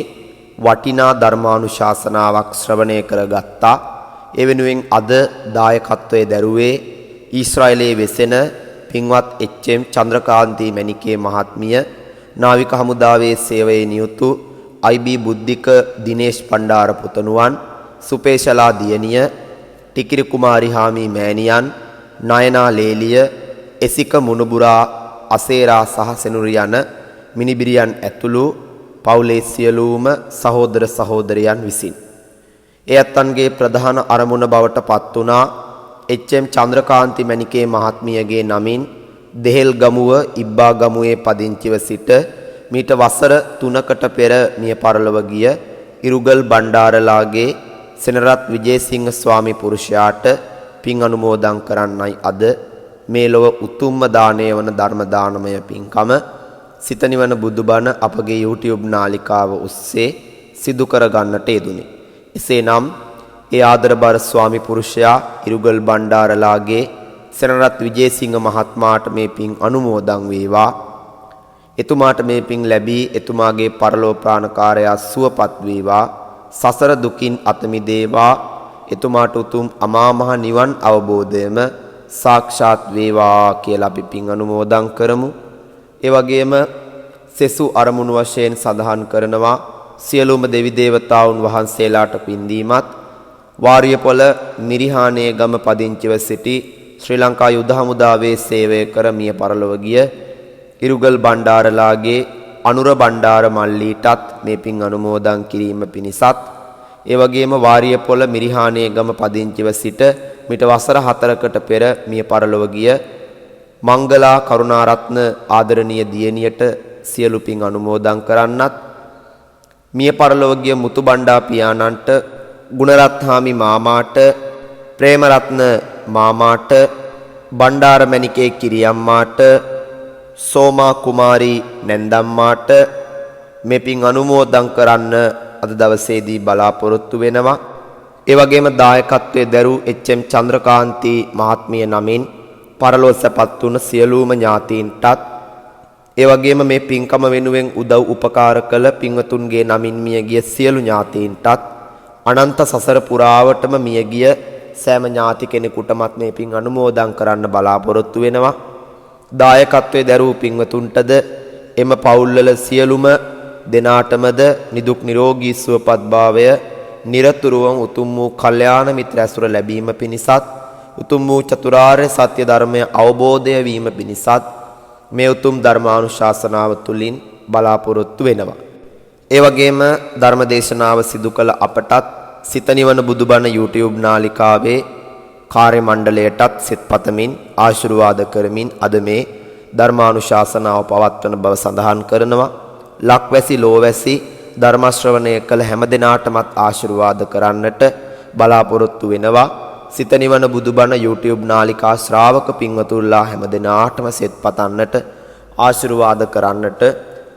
වටිනා ධර්මානුශාසනාවක් ශ්‍රවණය කරගත්තා. ඒ වෙනුවෙන් අද දායකත්වයේ දරුවේ ඊශ්‍රායලයේ වෙසෙන පින්වත් එච්.එම්. චන්ද්‍රකාන්ති මැණිකේ මහත්මිය, නාවික හමුදාවේ සේවයේ නියුතු අයි.බී. බුද්ධික දිනේෂ් පණ්ඩාර පුතණුවන්, සුපේශලා දියණිය, ටිකිරි කුමාරි හාමි මෑණියන්, නයනා ලේලිය, එසික මුණුබුරා, අසේරා සහ සෙනුරු යන මිනිබිරියන් ඇතුළු පවුලේ සියලුම සහෝදර සහෝදරයන් විසින් ඒ අත්න්ගේ ප්‍රධාන අරමුණ බවට පත් වුණා එච්.එම්. චන්ද්‍රකාන්ති මැණිකේ මහත්මියගේ නමින් දෙහෙල් ගමුව ඉබ්බා ගමුවේ පදිංචිව සිට මීට වසර 3කට පෙර මිය පරලොව ගිය ඉරුගල් බණ්ඩාරලාගේ සෙනරත් විජේසිංහ ස්වාමි පුරුෂයාට පින් අනුමෝදන් කරන්නයි අද මේ ලොව උතුම්ම දානය වන ධර්ම දානමය පින්කම සිත නිවන බුදුබණ අපගේ YouTube නාලිකාව ඔස්සේ සිදු කර ගන්නට යෙදුනේ. එසේනම් ඒ ආදරබර ස්වාමි පුරුෂයා ඉරුගල් බණ්ඩාරලාගේ සෙනරත් විජේසිංහ මහත්මයාට මේ පින් අනුමෝදන් වේවා. එතුමාට මේ පින් ලැබී එතුමාගේ පරලෝ ප්‍රාණකාරයා සුවපත් වේවා. සසර දුකින් අත මිදේවා. එතුමාට උතුම් අමා මහ නිවන් අවබෝධයම සාක්ෂාත් වේවා කියලා අපි පින් අනුමෝදන් කරමු. ඒ වගේම සෙසු අරමුණු වශයෙන් සඳහන් කරනවා සියලුම දෙවි දේවතාවුන් වහන්සේලාට පින් දීමත් වාරියපොළ මිරිහානේ ගම පදිංචිව සිටි ශ්‍රී ලංකා යුද හමුදාවේ සේවය කර මිය පරලොව ගිය ඉරුගල් බණ්ඩාරලාගේ අනුර බණ්ඩාර මල්ලීටත් මේ පින් අනුමෝදන් කිරීම පිණිසත් ඒ වගේම වාරියපොළ මිරිහානේ ගම පදිංචිව සිට මිට වසර 4කට පෙර මිය පරලොව ගිය මංගලා කරුණාරත්න ආදරණීය දියණියට සියලු පින් අනුමෝදන් කරන්නත් මිය පරලොව ගිය මුතු බණ්ඩා පියාණන්ට ගුණරත් හාමි මාමාට ප්‍රේමරත්න මාමාට බණ්ඩාර මැණිකේ කිරියම්මාට සෝමා කුමාරී නැන්දම්මාට මේ පින් අනුමෝදන් කරන්න අද දවසේදී බලාපොරොත්තු වෙනවා. ඒ වගේම දායකත්වයේ දරූ එච්.එම්. චන්ද්‍රකාන්ති මහත්මිය නමින් පරලෝ සැපත් වුණ සියලුම ඥාතීන්ටත් ඒ වගේම මේ පින්කම වෙනුවෙන් උදව් උපකාර කළ පින්වතුන්ගේ නමින් මියගිය සියලු ඥාතීන්ටත් අනන්ත සසර පුරාවටම මියගිය සෑම ඥාති කෙනෙකුටමත් මේ පින් අනුමෝදන් කරන්න බලාපොරොත්තු වෙනවා. දායකත්වයේ දරූ පින්වතුන්ටද එම පවුල්වල සියලුම දෙනාටමද නිදුක් නිරෝගී සුවපත් භාවය නිරතුරුවම උතුම් වූ කල්යාණ මිත්‍ර ඇසුර ලැබීම පිණිසත් උතුම් වූ චතුරාර්ය සත්‍ය ධර්මය අවබෝධය වීම පිණිසත් මේ උතුම් ධර්මානුශාසනාව තුළින් බලාපොරොත්තු වෙනවා. ඒ වගේම ධර්මදේශනාව සිදු කළ අපටත් සිත නිවන බුදුබණ YouTube නාලිකාවේ කාර්ය මණ්ඩලයටත් සෙත් පතමින් ආශිර්වාද කරමින් අද මේ ධර්මානුශාසනාව පවත්වන බව සඳහන් කරනවා. ලක්වැසි ලෝවැසි ධර්ම ශ්‍රවණය කළ හැම දිනාටමත් ආශිර්වාද කරන්නට බලාපොරොත්තු වෙනවා. සිත නිවන බුදුබණ YouTube නාලිකා ශ්‍රාවක පින්වතුන්ලා හැම දිනාටම සෙත් පතන්නට ආශිර්වාද කරන්නට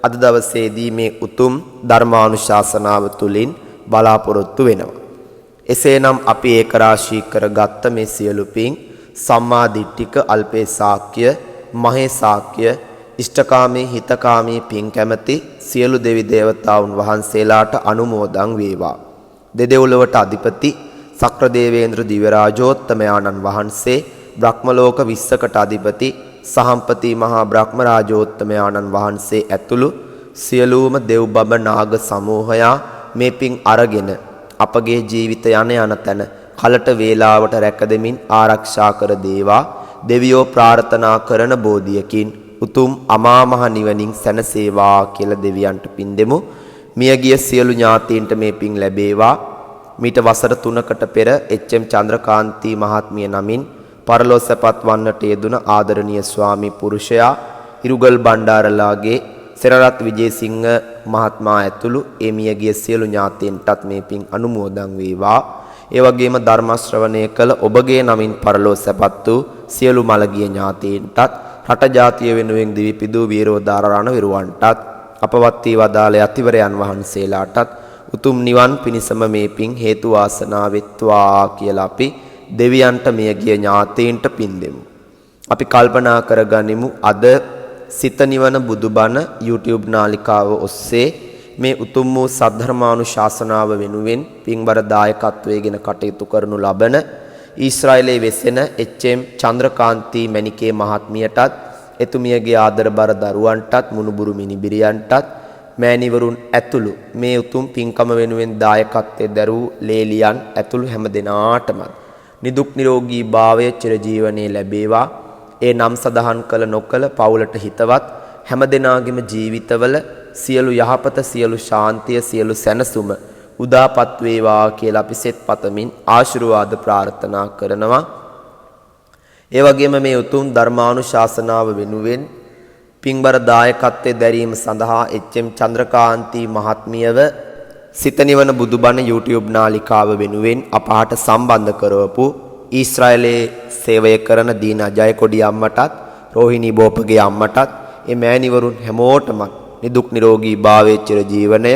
අද දවසේදී මේ උතුම් ධර්මානුශාසනාව තුළින් බලාපොරොත්තු වෙනවා. එසේනම් අපි ඒක රාශී කරගත්ත මේ සියලු පින් සම්මා දිට්ඨික අල්පේ ශාක්‍ය මහේ ශාක්‍ය ඉෂ්ඨකාමී හිතකාමී පින් කැමැති සියලු දෙවි දේවතාවුන් වහන්සේලාට අනුමෝදන් වේවා. දෙදෙව්ලොවට අධිපති සක්‍ර දේවේන්ද්‍ර දිව්‍ය රාජෝත්තමයාණන් වහන්සේ, බ්‍රහ්මලෝක 20කට අධිපති සහම්පති මහා බ්‍රහ්ම රාජෝත්තමයාණන් වහන්සේ ඇතුළු සියලුම දෙව් බඹ නාග සමූහයා මේ පින් අරගෙන අපගේ ජීවිත යන යන තැන කලට වේලාවට රැකදෙමින් ආරක්ෂා කර දේවා. දෙවියෝ ප්‍රාර්ථනා කරන බෝධියකින් උතුම් අමා මහ නිවනින් සැනසේවා කියලා දෙවියන්ට පින් දෙමු. මියගිය සියලු ඥාතීන්ට මේ පින් ලැබේවා. මීට වසර 3කට පෙර එච්.එම්. චන්ද්‍රකාන්ති මහත්මිය නමින් පරලෝ සැපත් වන්නට යෙදුන ආදරණීය ස්වාමි පුරුෂයා ඉරුගල් බණ්ඩාරලාගේ සෙනරත් විජේසිංහ මහත්මයා ඇතුළු ඒ මියගිය සියලු ඥාතීන්ටත් මේ පින් අනුමෝදන් වේවා. ඒ වගේම ධර්ම ශ්‍රවණය කළ ඔබගේ නමින් පරලෝ සැපත් වූ සියලු මළගිය ඥාතීන්ටත් රට ජාතිය වෙනුවෙන් දිවිපිදූ වීරෝදාර රණවිරුවන්ටත් අපවත් වී වදාළ යතිවරයන් වහන්සේලාටත් උතුම් නිවන් පිණසම මේ පින් හේතු වාසනා වෙත්වා කියලා අපි දෙවියන්ට මියගිය ඥාතීන්ට පින් දෙමු. අපි කල්පනා කරගනිමු අද සිත නිවන බුදුබණ YouTube නාලිකාව ඔස්සේ මේ උතුම් වූ සද්ධර්මානුශාසනාව වෙනුවෙන් පින්බර දායකත්වයෙන් කටයුතු කරනු ලබන ඊශ්‍රායලයේ වෙසෙන එච්.එම්. චන්ද්‍රකාන්ති මණිකේ මහත්මියටත් එතුමියගේ ආදරබර දරුවන්ටත් මුණුබුරු මිනිබිරියන්ටත් මෑණිවරුන් ඇතුළු මේ උතුම් පින්කම වෙනුවෙන් දායකත්වයේ දරූ ලේලියන් ඇතුළු හැම දෙනාටම නිදුක් නිරෝගී භාවය චිරජීවනයේ ලැබේවා. ඒ නම් සදහන් කළ නොකළ පවුලට හිතවත් හැම දෙනාගේම ජීවිතවල සියලු යහපත සියලු ශාන්තිය සියලු සැනසුම උදාපත් වේවා කියලා අපි සෙත් පතමින් ආශිර්වාද ප්‍රාර්ථනා කරනවා. ඒ වගේම මේ උතුම් ධර්මානුශාසනාව වෙනුවෙන් පින්බර දායකත්වයේ දැරීම සඳහා එච්.එම්. චන්ද්‍රකාන්ති මහත්මියව සිත නිවන බුදුබණ YouTube නාලිකාව වෙනුවෙන් අපහට සම්බන්ධ කරවපු ඊශ්‍රායලයේ සේවය කරන දීනා ජයකොඩි අම්මටත් රෝහිණී බෝපගේ අම්මටත් මේ මෑණිවරුන් හැමෝටම නිදුක් නිරෝගී භාවයේ චිර ජීවනය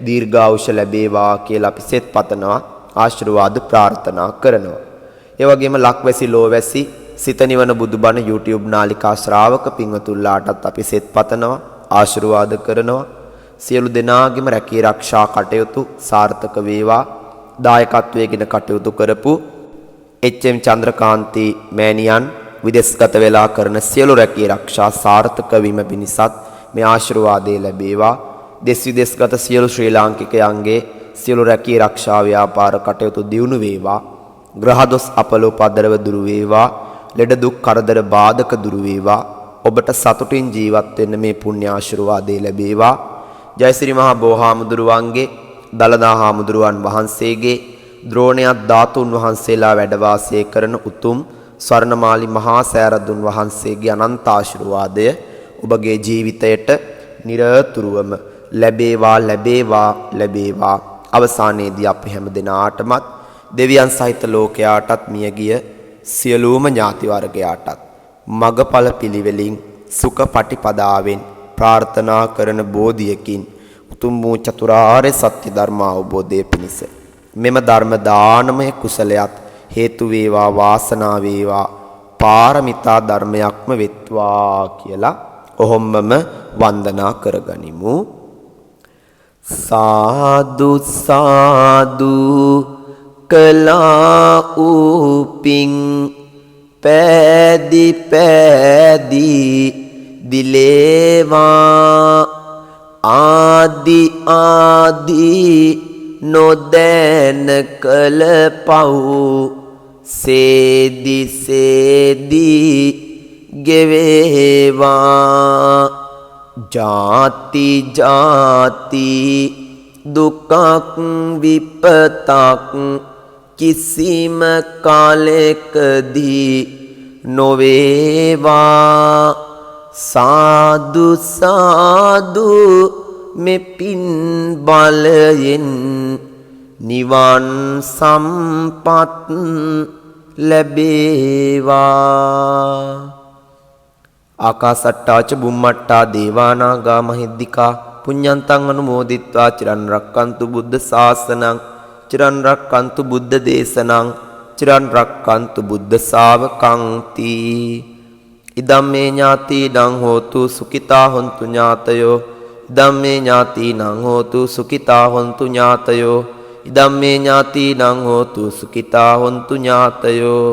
දීර්ඝායුෂ ලැබේවා කියලා අපි සෙත් පතනවා ආශිර්වාද ප්‍රාර්ථනා කරනවා. ඒ වගේම ලක්වැසි ලෝවැසි සිත නිවන බුදුබණ YouTube නාලිකා ශ්‍රාවක පින්වතුන්ලාටත් අපි සෙත් පතනවා ආශිර්වාද කරනවා. සියලු දෙනාගේම රැකී ආරක්ෂා කටයුතු සාර්ථක වේවා. දායකත්වයෙන් කටයුතු කරපු එච්.එම්. චන්ද්‍රකාන්ති මෑණියන් විදේශගත වෙලා කරන සියලු රැකී ආරක්ෂා සාර්ථක වීම පිණිසත් මේ ආශිර්වාදය ලැබේවා. දෙස් විදේශගත සියලු ශ්‍රී ලාංකිකයන්ගේ සියලු රැකී ආරක්ෂා ව්‍යාපාර කටයුතු දියුණු වේවා. ග්‍රහ දොස් අපලෝ පදරව දුරු වේවා. ලෙඩ දුක් කරදර බාධක දුරු වේවා. ඔබට සතුටින් ජීවත් වෙන්න මේ පුණ්‍ය ආශිර්වාදය ලැබේවා. ජයසිරි මහා බෝහාමුදුරුවන්ගේ දලදා හාමුදුරුවන් වහන්සේගේ ද්‍රෝණයක් ධාතුන් වහන්සේලා වැඩ වාසය කරන උතුම් ස්වර්ණමාලි මහා සෑරදුන් වහන්සේගේ අනන්ත ආශිර්වාදය ඔබගේ ජීවිතයට නිරතුරුවම ලැබේවා ලැබේවා ලැබේවා. අවසානයේදී අපි හැම දිනාටමත් දෙවියන් සහිත ලෝකයාටත් මියගිය සියලුම ඥාති වර්ගයාටත් මගඵල පිළිවෙලින් සුඛ පටිපදාවෙන් ප්‍රාර්ථනා කරන බෝධියකින් උතුම් වූ චතුරාර්ය සත්‍ය ධර්ම අවබෝධය පිණිස මෙම ධර්ම දානමය කුසලයක් හේතු වේවා වාසනාව වේවා පාරමිතා ධර්මයක්ම වෙත්වා කියලා ඔහොම්මම වන්දනා කරගනිමු. සාදු සාදු කලා උපින් පෑදි පෑදි දිලේවා ආදි ආදි නොදැන කල පව් සේදි සේදි ගෙවේවා ජාති ජාති දුකක් විපතක් කිසිම කාලයකදී නොවේවා සාදු සාදු මෙපින් බලයෙන් නිවන් සම්පත් ලැබේවා. ආකාසට්ටාච බුම්මට්ටා දේවානාගා මහිද්దికා පුඤ්ඤන්තං අනුමෝදිත්වා චිරන් රක්칸තු බුද්ධ ශාසනං චිරන් රක්칸තු බුද්ධ දේශනං චිරන් රක්칸තු බුද්ධ ශාවකං තී ඉදම්මේ ඥාතිනං හෝතු සුඛිතා හොන්තු ඥාතයෝ ඉදම්මේ ඥාතිනං හෝතු සුඛිතා හොන්තු ඥාතයෝ ඉදම්මේ ඥාතිනං හෝතු සුඛිතා හොන්තු ඥාතයෝ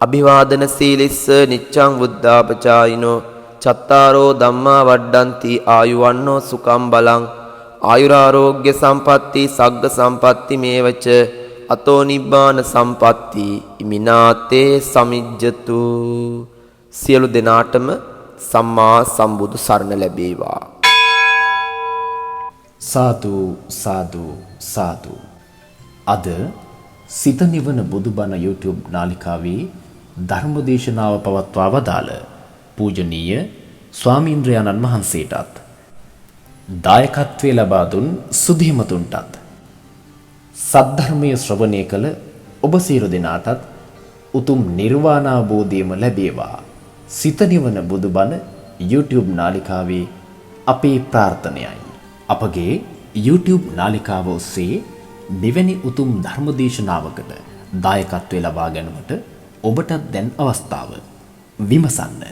අභිවාදන සීලිස්ස නිච්ඡං බුද්ධාපචායිනෝ චත්තාරෝ ධම්මා වඩ්ඩಂತಿ ආයුවන්නෝ සුඛං බලං ආයුරාෝග්‍ය සම්පatti සග්ග සම්පatti මේවච අතෝ නිබ්බාන සම්පatti ඉමිනාතේ සමිජ්ජතු. සියලු දෙනාටම සම්මා සම්බුදු සරණ ලැබේවා. සාදු සාදු සාදු. අද සිත නිවන බුදුබණ YouTube නාලිකාවේ ධර්මදේශනාව පවත්වා වදාළ පූජනීය ස්වාමීන්ද්‍රයන්න් වහන්සේටත් දායකත්වයේ ලබා දුන් සුධීමතුන්ටත් සද්ධර්මය ශ්‍රවණය කළ ඔබ සියලු දෙනාටත් උතුම් නිර්වාණ අවබෝධයම ලැබේවා. සිත නිවන බුදුබණ YouTube නාලිකාවේ අපේ ප්‍රාර්ථනයයි. අපගේ YouTube නාලිකාව ඔස්සේ මෙවැනි උතුම් ධර්මදේශනාවකට දායකත්වය ලබා ගැනීමට ඔබට දැන් අවස්ථාව. විමසන්න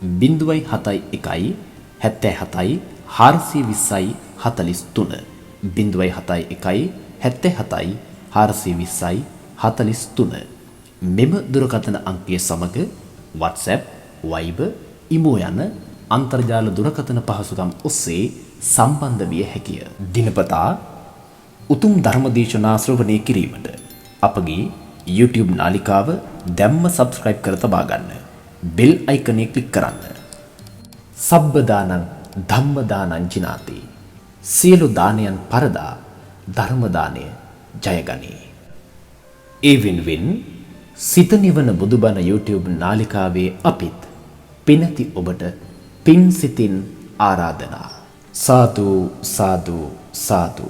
071 77 420 43 071 77 420 43 මෙම දුරකථන අංකය සමග WhatsApp, Viber, Imo යන අන්තර්ජාල දුරකථන පහසුකම් ඔස්සේ සම්බන්ධ විය හැකිය. දිනපතා උතුම් ධර්මදේශනා ශ්‍රවණය කිරීමට අපගේ YouTube නාලිකාව දැම්ම subscribe කර තබා ගන්න. bell icon එක click කරන්න. සබ්බ දානං ධම්ම දානං ජිනාති. සියලු දානයන් පරදා ධර්ම දානය ජයගනී. ඒ වෙනුවෙන් සිත නිවන බුදුබණ YouTube නාලිකාවේ අපිත් පිනති ඔබට පින් සිතින් ආරාධනා. සාදු සාදු සාදු.